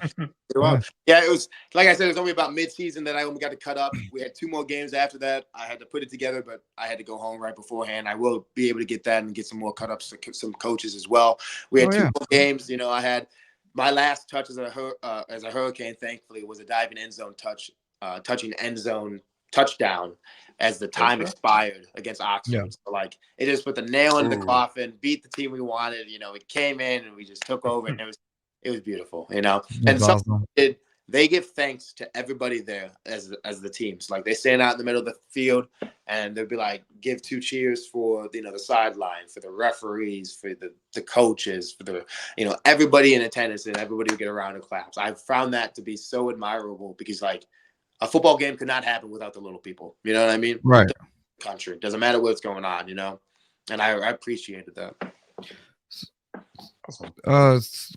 Yeah, it was like I said, it was only about mid-season that I only got to cut up. We had 2 more games after that. I had to put it together, but I had to go home right beforehand. I will be able to get that and get some more cut-ups to some coaches as well. We had 2 more games. You know, I had my last touch as a Hurricane, thankfully, was a diving end zone touching end zone touchdown as the time expired against Oxford. Yeah. So, like, it just put the nail in the coffin, beat the team we wanted. You know, we came in and we just took over, and it was beautiful, you know. And awesome. They give thanks to everybody there as the teams. Like, they stand out in the middle of the field and they'll be like, give 2 cheers for the sideline, for the referees, for the coaches, for the everybody in attendance, and everybody will get around and claps. I found that to be so admirable because, like, a football game could not happen without the little people. You know what I mean? Right. Country doesn't matter what's going on, and I appreciated that.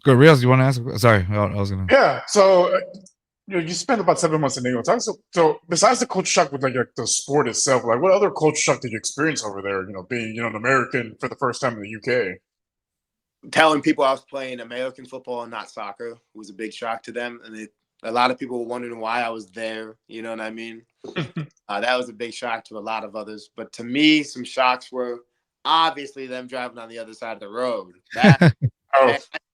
Good. Reels, you want to ask? Sorry, I was gonna. Yeah. So, you spent about 7 months in England. So besides the culture shock with like the sport itself, like what other culture shock did you experience over there? Being an American for the first time in the UK. Telling people I was playing American football and not soccer was a big shock to them, and a lot of people were wondering why I was there. You know what I mean? That was a big shock to a lot of others. But to me, some shocks were obviously them driving on the other side of the road. That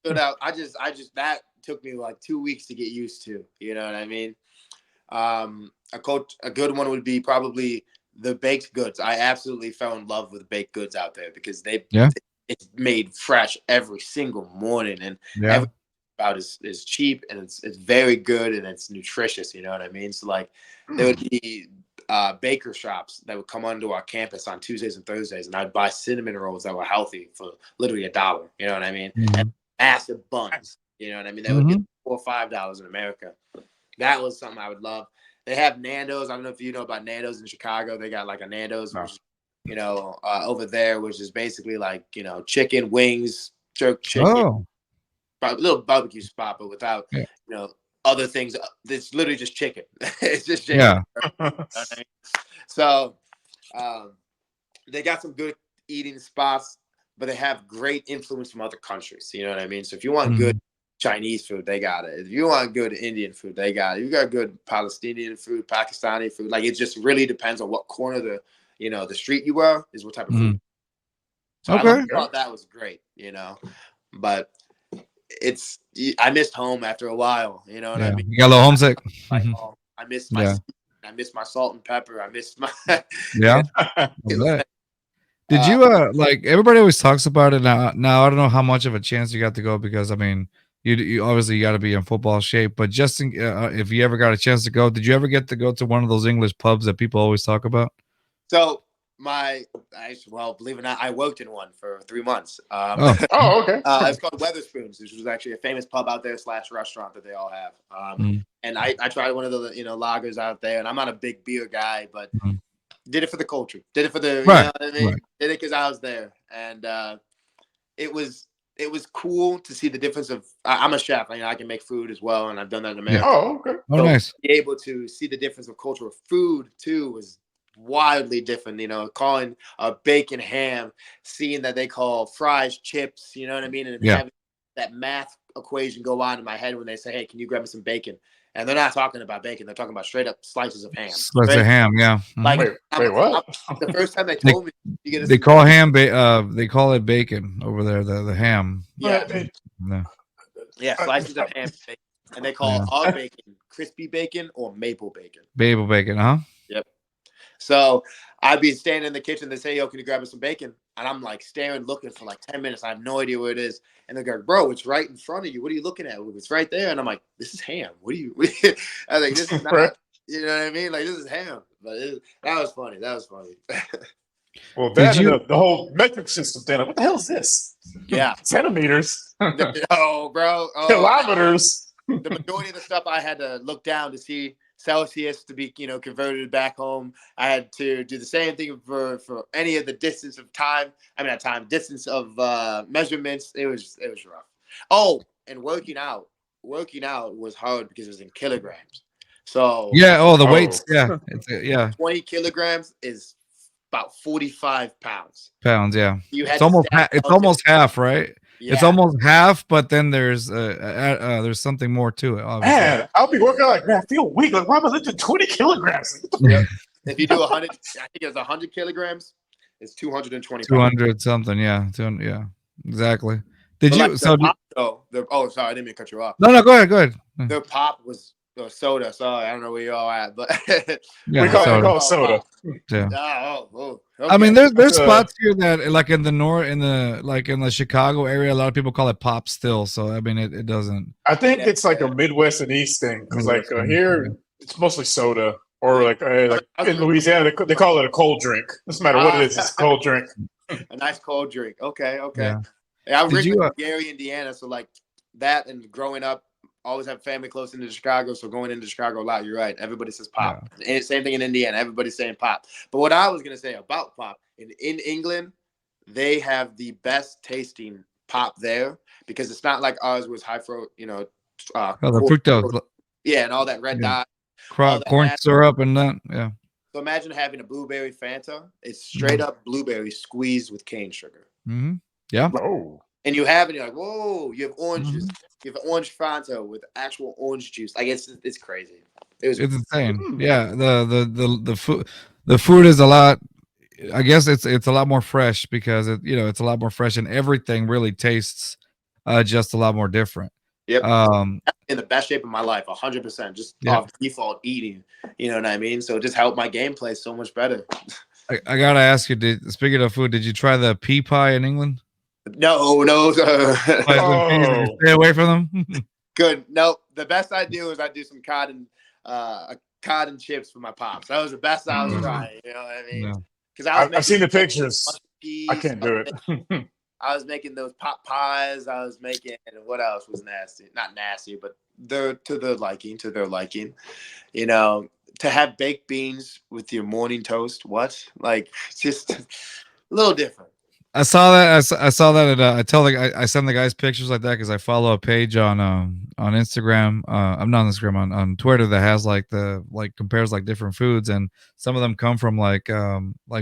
stood out. I just that took me like 2 weeks to get used to. You know what I mean? A good one would be probably the baked goods. I absolutely fell in love with baked goods out there because it's made fresh every single morning, and every about is cheap, and it's very good, and it's nutritious. You know what I mean? So, like, there would be baker shops that would come onto our campus on Tuesdays and Thursdays, and I'd buy cinnamon rolls that were healthy for literally $1. You know what I mean? And massive buns. You know what I mean? They would get $4 or $5 in America. That was something I would love. They have Nando's. I don't know if you know about Nando's in Chicago. They got like a Nando's, which, over there, which is basically like, chicken wings, jerk chicken, a little barbecue spot, but without, other things. It's literally just chicken. It's just chicken. Yeah. So they got some good eating spots, but they have great influence from other countries. You know what I mean? So if you want good Chinese food, they got it. If you want good Indian food, they got it. You got good Palestinian food, Pakistani food. Like, it just really depends on what corner of the street you are, is what type of food. So I thought that was great, but I missed home after a while. You know what I mean? You got a little homesick. Like, I missed my salt and pepper. I missed my Did you like, everybody always talks about it now? I don't know how much of a chance you got to go because, I mean, you obviously got to be in football shape. But just if you ever got a chance to go, did you ever get to go to one of those English pubs that people always talk about? So believe it or not, I worked in one for 3 months. Okay. It's called Weatherspoons, which was actually a famous pub out there / restaurant that they all have. And I tried one of the lagers out there, and I'm not a big beer guy, but did it for the culture, did it for the you know what I mean? Right. Did it because I was there, and it was cool to see the difference of. I'm a chef, I can make food as well, and I've done that in America. Oh, okay. Oh, nice. To be able to see the difference of culture of food too was wildly different, calling a bacon ham, seeing that they call fries chips, you know what I mean? And having that math equation go on in my head when they say, hey, can you grab me some bacon? And they're not talking about bacon, they're talking about straight up slices of ham. Slices of ham, yeah. Like, wait, what? The first time they told me you get they call ham they call it bacon over there, the ham. Slices of ham bacon. And they call our bacon crispy bacon or maple bacon. Maple bacon, huh? Yep. So I'd be standing in the kitchen. They say, yo, can you grab me some bacon? And I'm like staring, looking for like 10 minutes. I have no idea where it is. And they go, bro, it's right in front of you. What are you looking at? It's right there. And I'm like, this is ham. I was like, this is not, you know what I mean? Like, this is ham. But that was funny. Well, the whole metric system thing, like, what the hell is this? Yeah. Centimeters. Oh, bro. Kilometers. The majority of the stuff I had to look down to see Celsius to be, converted back home. I had to do the same thing for any of the distance of time. Distance of measurements. It was rough. Oh, and working out was hard because it was in kilograms. So the weights. Yeah, 20 kilograms is about 45 pounds. Yeah, it's almost half, right? Yeah. It's almost half, but then there's something more to it. Obviously. Man, I'll be working like, man, I feel weak. Like, why am I lifting 20 kilograms? If you do 100, I think it's 100 kilograms. It's 220 pounds. 200 something, yeah, exactly. Did you? Sorry, I didn't mean to cut you off. No, go ahead. Their pop was soda. Sorry, I don't know where you all at, but we call it soda. Yeah. Okay. I mean, there's spots here that, like in the Chicago area, a lot of people call it pop still. So I mean, it doesn't. I think it's like a Midwest and East thing because here it's mostly soda, or like in Louisiana they call it a cold drink. Doesn't matter what it is, it's a cold drink. A nice cold drink. Okay. Yeah. I was raised in Gary, Indiana, so like that, and growing up. Always have family close into Chicago, so going into Chicago a lot. You're right. Everybody says pop. Yeah. And same thing in Indiana. Everybody's saying pop. But what I was gonna say about pop in England, they have the best tasting pop there because it's not like ours was high fruit. The fructose. Yeah, and all that red dye, corn syrup, and that. Yeah. So imagine having a blueberry Fanta. It's straight up blueberry squeezed with cane sugar. Mm-hmm. Yeah. Oh. And you have it, you're like, whoa, you have oranges. You have orange Fanta with actual orange juice. Like it's crazy. It's insane. Yeah. The food is a lot. I guess it's a lot more fresh because it's a lot more fresh and everything really tastes just a lot more different. Yep. In the best shape of my life, 100%. Just off default eating. You know what I mean? So it just helped my gameplay so much better. I gotta ask you, speaking of food, did you try the pea pie in England? No. Stay away from them. Good. No, the best I do is I do some cotton chips for my pops. That was the best I was trying. You know what I mean? Because I've seen the pictures. I can't do it. I was making those pot pies. I was making what else was nasty? Not nasty, but to their liking. To have baked beans with your morning toast. What? Like just a little different. I saw that. I saw that. I send the guys pictures like that because I follow a page on Instagram. I'm not on Instagram, on Twitter that has compares different foods, and some of them come from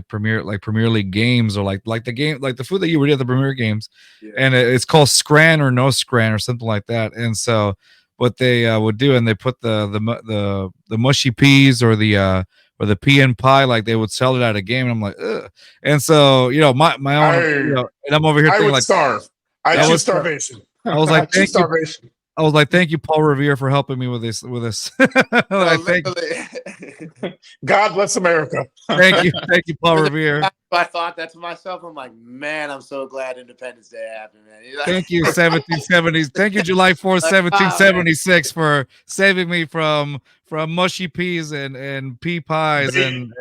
Premier League games or like the food that you would eat at the Premier games, and it's called scran or no scran or something like that. And so what they would do, and they put the mushy peas or the pea and pie, like they would sell it at a game, and I'm like, ugh. And so, my own, and I'm over here thinking starve. I choose starvation. I was like, thank you, Paul Revere, for helping me with this. God bless America. Thank you, Paul Revere. I thought that to myself. I'm like, man, I'm so glad Independence Day happened, man. Thank you, 1770s. Thank you, July 4th, 1776, for saving me from mushy peas and pea pies and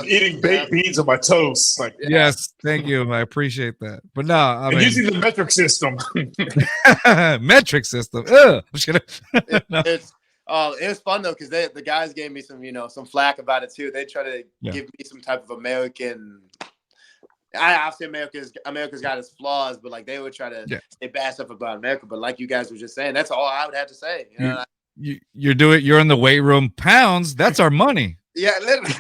eating baked beans on my toast. Like, yes, thank you. I appreciate that. But no, I mean, using the metric system. Metric system. Ugh. It was fun though, because the guys gave me some flack about it too. They try to give me some type of American. Obviously America's got its flaws, but like they would try to say bad stuff about America. But like you guys were just saying, that's all I would have to say. You're in the weight room. Pounds. That's our money. Yeah, literally.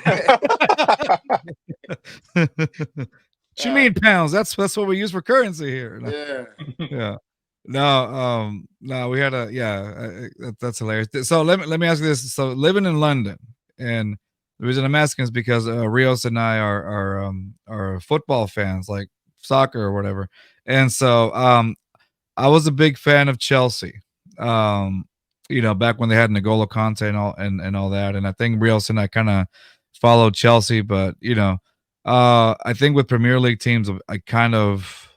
What you mean pounds? That's what we use for currency here. Yeah. No, we had that's hilarious. So let me ask you this. So living in London, and the reason I'm asking is because Rios and I are football fans, like soccer or whatever. And so I was a big fan of Chelsea. Back when they had N'Golo Kante and all that. And I think Rios and I kind of followed Chelsea, but I think with Premier League teams, I kind of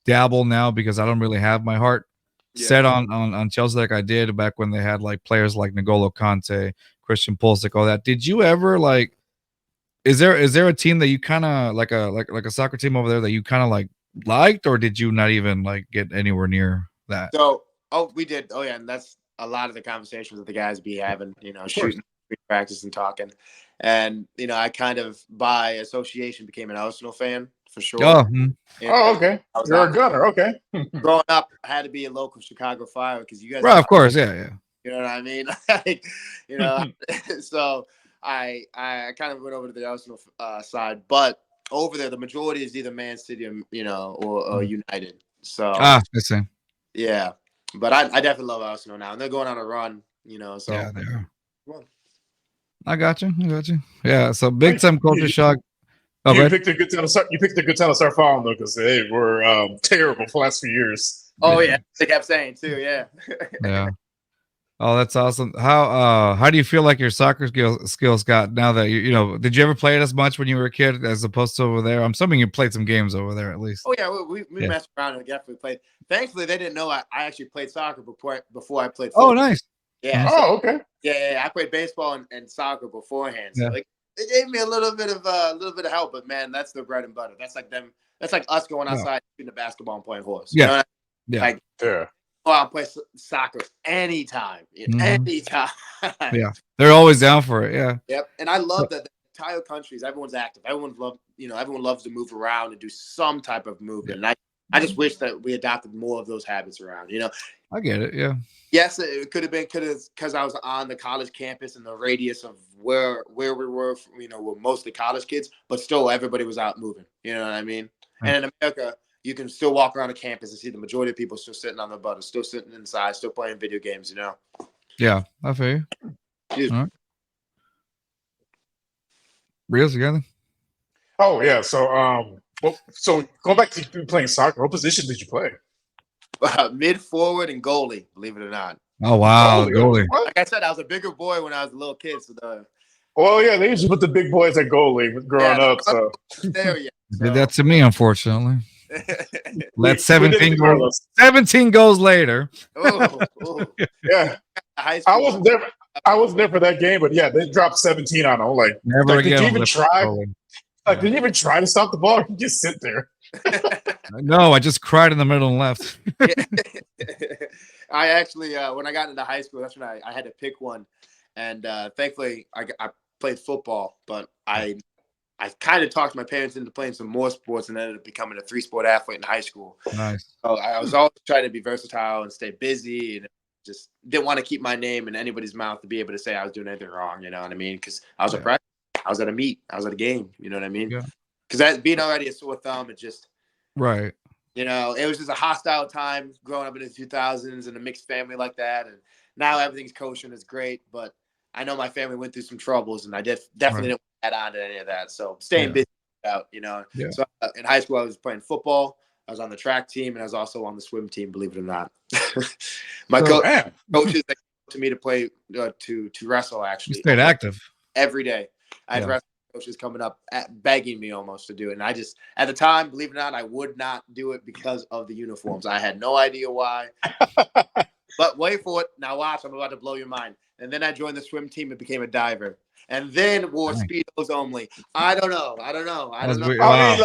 dabble now because I don't really have my heart set on Chelsea like I did back when they had like players like N'Golo Kante, Christian Pulisic, all that. Did you ever like? Is there a team that you kind of like a soccer team over there that you kind of liked, or did you not even like get anywhere near that? So we did. Oh yeah, and that's a lot of the conversations that the guys be having. Shooting, practice, and talking. And I kind of by association became an Arsenal fan for sure. Okay. You're a gunner. Okay. Growing up, I had to be a local Chicago Fire because you guys. Right, of course, yeah. You know what I mean? So I kind of went over to the Arsenal side, but over there, the majority is either Man City, or United. So I see. Yeah, but I definitely love Arsenal now, and they're going on a run. So yeah, they are. Well, I got you. Yeah, so big time culture shock. You picked a good time to start following though, because they were terrible for the last few years. Oh yeah, they kept saying too. Yeah. Yeah. Oh, that's awesome. How do you feel like your soccer skills got now that did you ever play it as much when you were a kid as opposed to over there? I'm assuming you played some games over there at least. Oh yeah, we messed around and definitely played. Thankfully, they didn't know I actually played soccer before I played football. Oh, nice. Yeah. Oh, okay. Yeah, I played baseball and soccer beforehand. So it gave me a little bit of help, but man, that's the bread and butter. That's like them. That's like us going outside shooting a basketball and playing horse. Yeah. You know what I mean? Yeah. Go out and play soccer anytime. Anytime. Yeah. They're always down for it. Yeah. Yep. And I love that the entire countries, everyone's active. Everyone loves to move around and do some type of movement. And I just wish that we adopted more of those habits around. I get it. Yeah. Yes, it could have been because I was on the college campus in the radius of where we were, we're mostly college kids, but still everybody was out moving. You know what I mean? Yeah. And in America, you can still walk around a campus and see the majority of people still sitting on their butt, still sitting inside, still playing video games, Yeah, I feel you. All right. Reels together? Oh, yeah. So, so going back to playing soccer, what position did you play? Mid forward and goalie, believe it or not. Oh, wow. Goalie. Like I said, I was a bigger boy when I was a little kid. So well, yeah, they usually put the big boys at goalie growing up. So there you go. Did that to me, unfortunately. Let 17 goals later. Yeah. I wasn't there for that game, but yeah, they dropped 17 on them. Like, never again. Did you even try? Did you even try to stop the ball? Or you just sit there. No, I just cried in the middle and left. I actually, when I got into high school, that's when I had to pick one, and thankfully I played football, but I kind of talked my parents into playing some more sports and ended up becoming a 3-sport athlete in high school. Nice. So I was always trying to be versatile and stay busy, and just didn't want to keep my name in anybody's mouth to be able to say I was doing anything wrong. You know what I mean? Because I was at practice, I was at a meet, I was at a game. You know what I mean? Yeah. Because being already a sore thumb, it just right. It was just a hostile time growing up in the 2000s and a mixed family like that. And now everything's kosher and it's great, but I know my family went through some troubles, and I definitely didn't add on to any of that. So staying busy out, Yeah. So in high school, I was playing football. I was on the track team, and I was also on the swim team, believe it or not. My coaches to me to play to wrestle. Actually, you stayed active every day. I'd wrestle coaches coming up begging me almost to do it. And I just, at the time, believe it or not, I would not do it because of the uniforms. I had no idea why. But wait for it. Now watch, I'm about to blow your mind. And then I joined the swim team and became a diver. And then wore Speedos only. I don't know. Wow. I mean, like,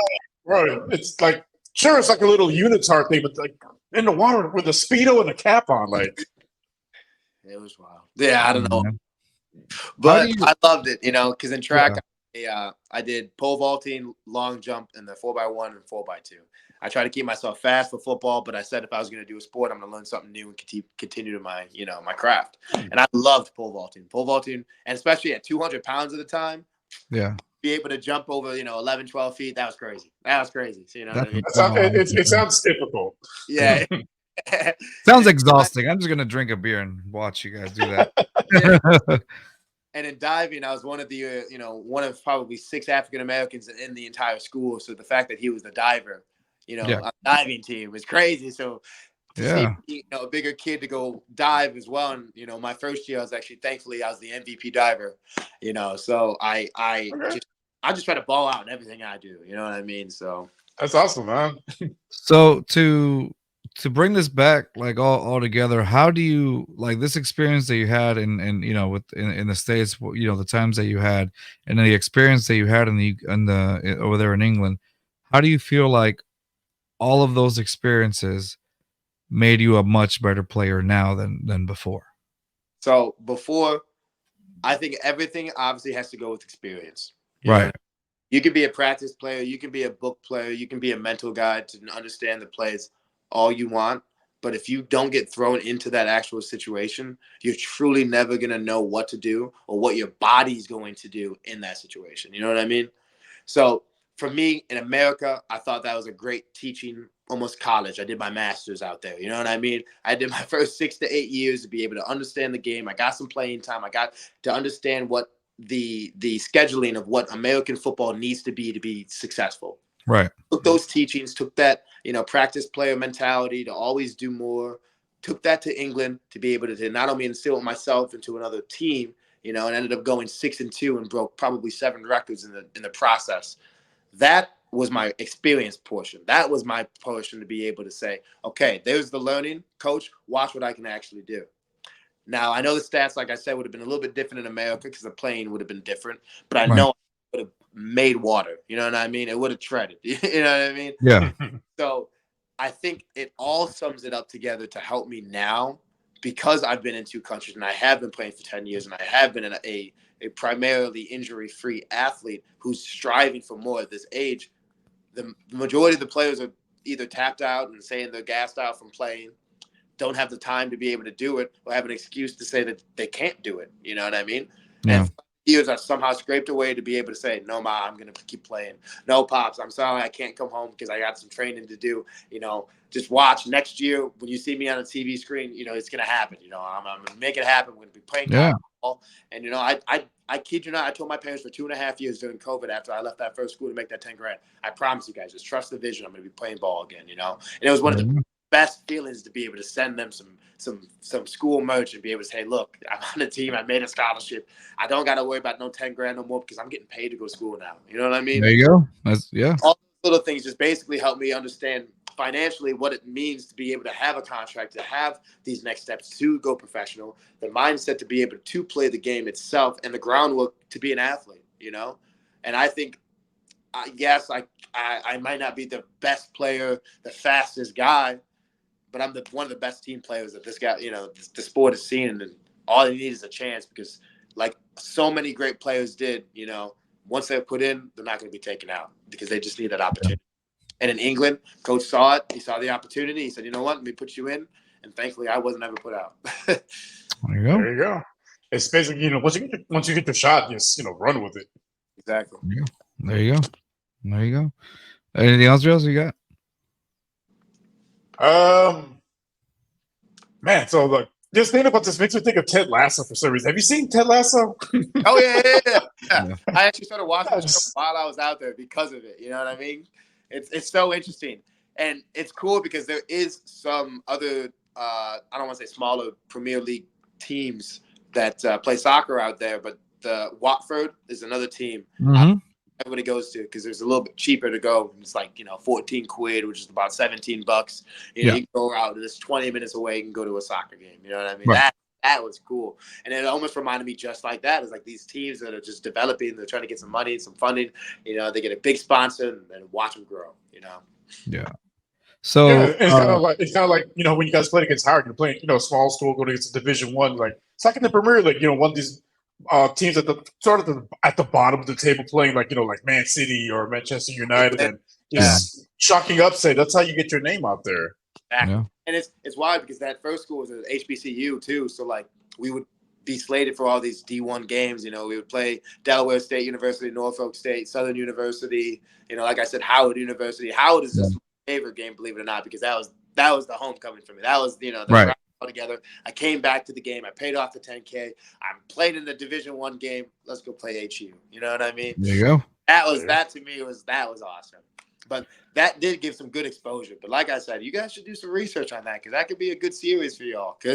bro, it's like, sure, it's like a little unitard thing, but like in the water with a Speedo and a cap on, like. It was wild. Yeah, I don't know. But I loved it, because in track, I did pole vaulting, long jump, and the 4x1 and 4x2. I try to keep myself fast for football, but I said if I was going to do a sport, I'm going to learn something new and continue to my, my craft. And I loved pole vaulting, and especially at 200 pounds at the time. Yeah. Be able to jump over, 11, 12 feet. That was crazy. So, you know what I mean? It sounds difficult. Yeah. Sounds exhausting. I'm just going to drink a beer and watch you guys do that. And in diving, I was one of the, one of probably 6 African Americans in the entire school. So the fact that he was the diver, on the diving team was crazy. So to see, a bigger kid to go dive as well. And, my first year, thankfully, I was the MVP diver, so I just try to ball out in everything I do. You know what I mean? So that's awesome, man. So to bring this back, like all together, how do you like this experience that you had in the States, the times that you had, and then the experience that you had over there in England? How do you feel like all of those experiences made you a much better player now than before? So before, I think everything obviously has to go with experience. Right. You can be a practice player, you can be a book player, you can be a mental guide to understand the plays all you want, but if you don't get thrown into that actual situation, you're truly never going to know what to do or what your body's going to do in that situation. You know what I mean? So for me in America, I thought that was a great teaching, almost college. I did my master's out there. You know what I mean? I did my first 6 to 8 years to be able to understand the game. I got some playing time. I got to understand what the scheduling of what American football needs to be successful. Right. Took those teachings, took that, practice player mentality to always do more, took that to England to be able to not only instill myself into another team, and ended up going 6-2 and broke probably 7 records in the process. That was my experience portion. That was my portion to be able to say, okay, there's the learning, coach, watch what I can actually do. Now, I know the stats, like I said, would have been a little bit different in America because the playing would have been different, but I know I would have made water. You know what I mean? It would have treaded. You know what I mean? Yeah. So I think it all sums it up together to help me now, because I've been in 2 countries and I have been playing for 10 years and I have been a primarily injury-free athlete who's striving for more at this age. The majority of the players are either tapped out and saying they're gassed out from playing, don't have the time to be able to do it, or have an excuse to say that they can't do it. You know what I mean? Yeah. And years are somehow scraped away to be able to say, no, Ma, I'm going to keep playing. No, Pops, I'm sorry I can't come home because I got some training to do. Just watch next year when you see me on a TV screen, it's going to happen. I'm going to make it happen. We're going to be playing football. And, I kid you not, I told my parents for 2.5 years during COVID after I left that first school to make that 10 grand, I promise you guys, just trust the vision. I'm going to be playing ball again, And it was one of the best feelings to be able to send them some school merch and be able to say, look, I'm on the team. I made a scholarship. I don't got to worry about no 10 grand no more because I'm getting paid to go to school now. You know what I mean? There you go. All those little things just basically help me understand financially what it means to be able to have a contract, to have these next steps to go professional, the mindset to be able to play the game itself, and the groundwork to be an athlete, And I think, yes, I might not be the best player, the fastest guy, but I'm one of the best team players that this guy, the sport has seen, and all they need is a chance because, like so many great players did, once they're put in, they're not going to be taken out because they just need that opportunity. And in England, coach saw it. He saw the opportunity. He said, you know what? Let me put you in. And thankfully, I wasn't ever put out. There you go. There you go. It's basically, once you get the shot, just, run with it. Exactly. Yeah. There you go. There you go. Anything else, Joe, you got? Man, so look, just thinking about this makes me think of Ted Lasso for some reason. Have you seen Ted Lasso? Oh, yeah. I actually started watching the show while I was out there because of it. You know what I mean? It's so interesting. And it's cool because there is some other, I don't want to say smaller Premier League teams that play soccer out there, but Watford is another team. Mm-hmm. Everybody goes to because it's a little bit cheaper to go. It's like 14 quid, which is about $17. You can go out. It's 20 minutes away. You can go to a soccer game. You know what I mean? Right. That was cool, and it almost reminded me just like that. It's like these teams that are just developing. They're trying to get some money, some funding. They get a big sponsor and watch them grow. Yeah. So it's kind of like when you guys played against Howard, you're playing small school going against Division One. Like it's like in the Premier League. One of these teams at the bottom of the table playing like Man City or Manchester United and just shocking upset. That's how you get your name out there. Exactly. Yeah. And it's wild because that first school was an HBCU too. So like we would be slated for all these D1 games. We would play Delaware State University, Norfolk State, Southern University. Like I said, Howard University. Howard is just my favorite game, believe it or not, because that was the homecoming for me. That was the right. All together. I came back to the game. I paid off the $10K. I played in the Division I game. Let's go play HU. You know what I mean? There you go. That to me was awesome. But that did give some good exposure. But like I said, you guys should do some research on that because that could be a good series for y'all. There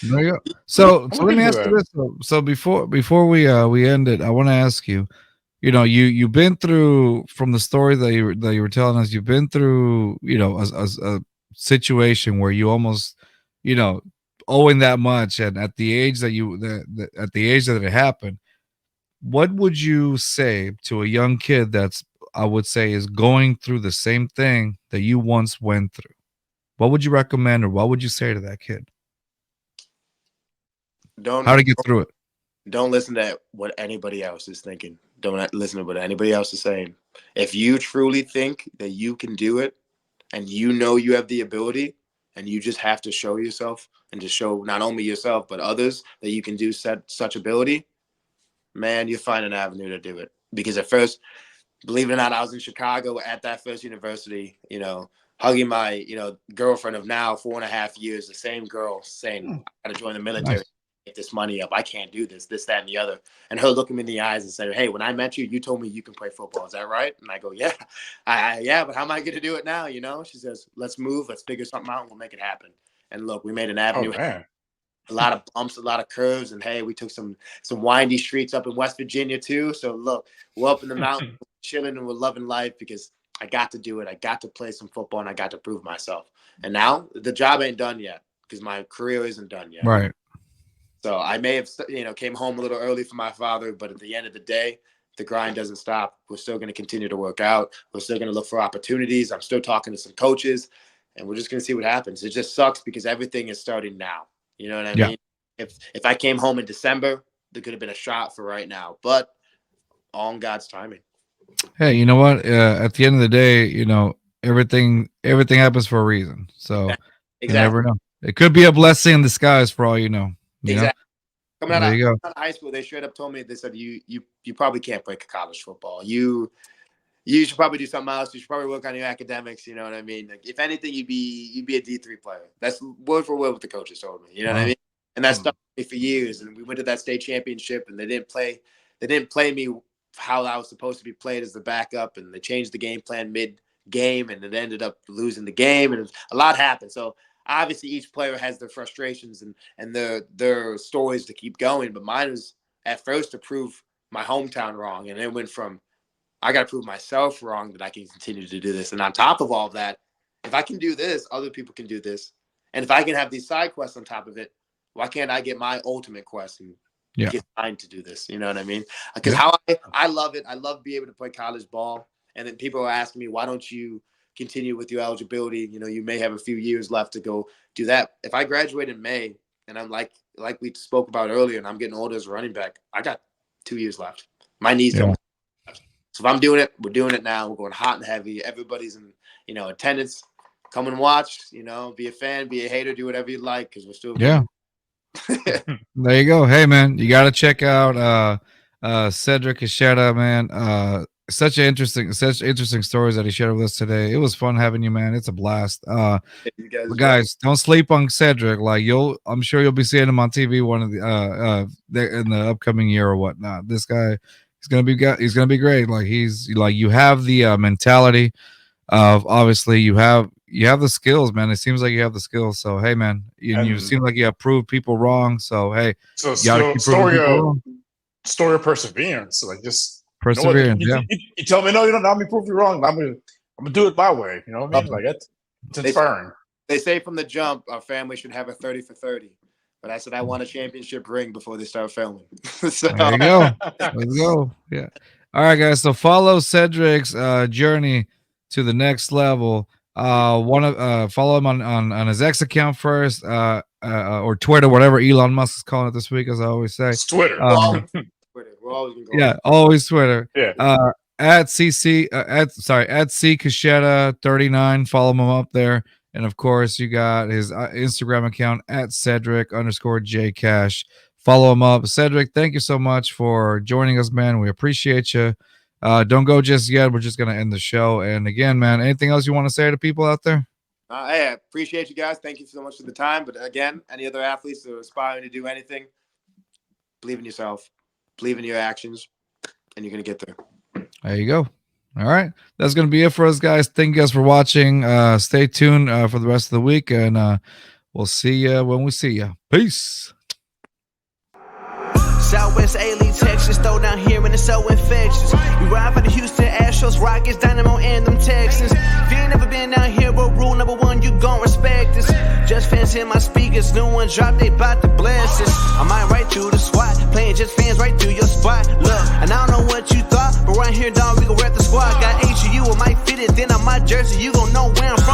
you go. So let me ask you this. So before we end it, I want to ask you. You've been through, from the story that you were telling us, you've been through a situation where you almost owing that much, and at the age that it happened, what would you say to a young kid that's, I would say, is going through the same thing that you once went through? What would you recommend, or what would you say to that kid? How to get through it? Don't listen to what anybody else is thinking. Don't listen to what anybody else is saying. If you truly think that you can do it, and you have the ability, and you just have to show yourself and to show not only yourself but others that you can do such ability, man, you find an avenue to do it. Because at first, believe it or not, I was in Chicago at that first university, hugging my, girlfriend of now 4.5 years, the same girl saying, I got to join the military. Nice. Get this money up. I can't do this, that, and the other. And her looking me in the eyes and said, hey, when I met you, you told me you can play football. Is that right? And I go, yeah. Yeah, but how am I going to do it now? She says, let's move. Let's figure something out and we'll make it happen. And look, we made an avenue. A lot of bumps, a lot of curves. And hey, we took some windy streets up in West Virginia too. So look, we're up in the mountains, chilling, and we're loving life because I got to do it. I got to play some football and I got to prove myself. And now the job ain't done yet because my career isn't done yet. Right. So I may have, came home a little early for my father, but at the end of the day, the grind doesn't stop. We're still going to continue to work out. We're still going to look for opportunities. I'm still talking to some coaches, and we're just going to see what happens. It just sucks because everything is starting now. You know what I mean? If I came home in December, there could have been a shot for right now, but all in God's timing. Hey, you know what? At the end of the day, everything happens for a reason. So you never know. It could be a blessing in disguise for all you know. Exactly. Coming out of high school, they straight up told me, they said, you probably can't play college football. You should probably do something else. You should probably work on your academics. You know what I mean? Like, if anything, you'd be a D3 player. That's word for word what the coaches told me. You know what I mean? And that stuck with me for years. And we went to that state championship, and they didn't play me how I was supposed to be played as the backup, and they changed the game plan mid-game, and it ended up losing the game, and a lot happened. So obviously, each player has their frustrations and their stories to keep going. But mine was at first to prove my hometown wrong. And it went from, I got to prove myself wrong that I can continue to do this. And on top of all of that, if I can do this, other people can do this. And if I can have these side quests on top of it, why can't I get my ultimate quest and get signed to do this? You know what I mean? Because I love it. I love being able to play college ball. And then people are asking me, why don't you continue with your eligibility? You may have a few years left to go do that. If I graduate in May and I'm like we spoke about earlier, and I'm getting older as a running back, I got 2 years left. My knees don't. So if I'm doing it, we're doing it now. We're going hot and heavy. Everybody's in, attendance. Come and watch, be a fan, be a hater, do whatever you like. Cause we're still. Yeah. There you go. Hey man, you got to check out, Cedric Caschetta, man. Such interesting stories that he shared with us today. It was fun having you, man. It's a blast. Guys, don't sleep on Cedric. Like I'm sure you'll be seeing him on TV in the upcoming year or whatnot. This guy, he's gonna be great. Like you have the mentality of, obviously you have the skills, man. It seems like you have the skills. So hey, man, you seem like you have proved people wrong. So hey, so you gotta keep proving people wrong. story of perseverance. So, like, just Perseverance, you know what, you tell me no, you don't. Let me prove you wrong. I'm gonna do it my way. You know what I mean? Like it's inspiring. They say from the jump, our family should have a 30 for 30. But I said I want a championship ring before they start filming. So. There you go. Let's go. Yeah. All right, guys. So follow Cedric's journey to the next level. Follow him on his X account first, or Twitter, whatever Elon Musk is calling it this week, as I always say. It's Twitter. Twitter. We're always gonna go yeah, always Twitter. Yeah. At C Caschetta 39. Follow him up there. And of course, you got his Instagram account at Cedric_JCash. Follow him up. Cedric, thank you so much for joining us, man. We appreciate you. Don't go just yet. We're just going to end the show. And again, man, anything else you want to say to people out there? Hey, I appreciate you guys. Thank you so much for the time. But again, any other athletes that are aspiring to do anything, believe in yourself, believe in your actions, and you're going to get there. There you go. All right. That's going to be it for us, guys. Thank you guys for watching. Stay tuned for the rest of the week, and we'll see you when we see you. Peace. Southwest A-League, Texas, throw down here and it's so infectious. We ride for the Houston Astros, Rockets, Dynamo, and them Texans. If you ain't never been down here, but rule number one, you gon' respect us. Just fans in my speakers, new one drop, they bout to bless us. I might right through the squad, playing just fans right through your spot. Look, and I don't know what you thought, but right here, dog, we gon' rep the squad. Got HU, I might fit it, then on my jersey, you gon' know where I'm from.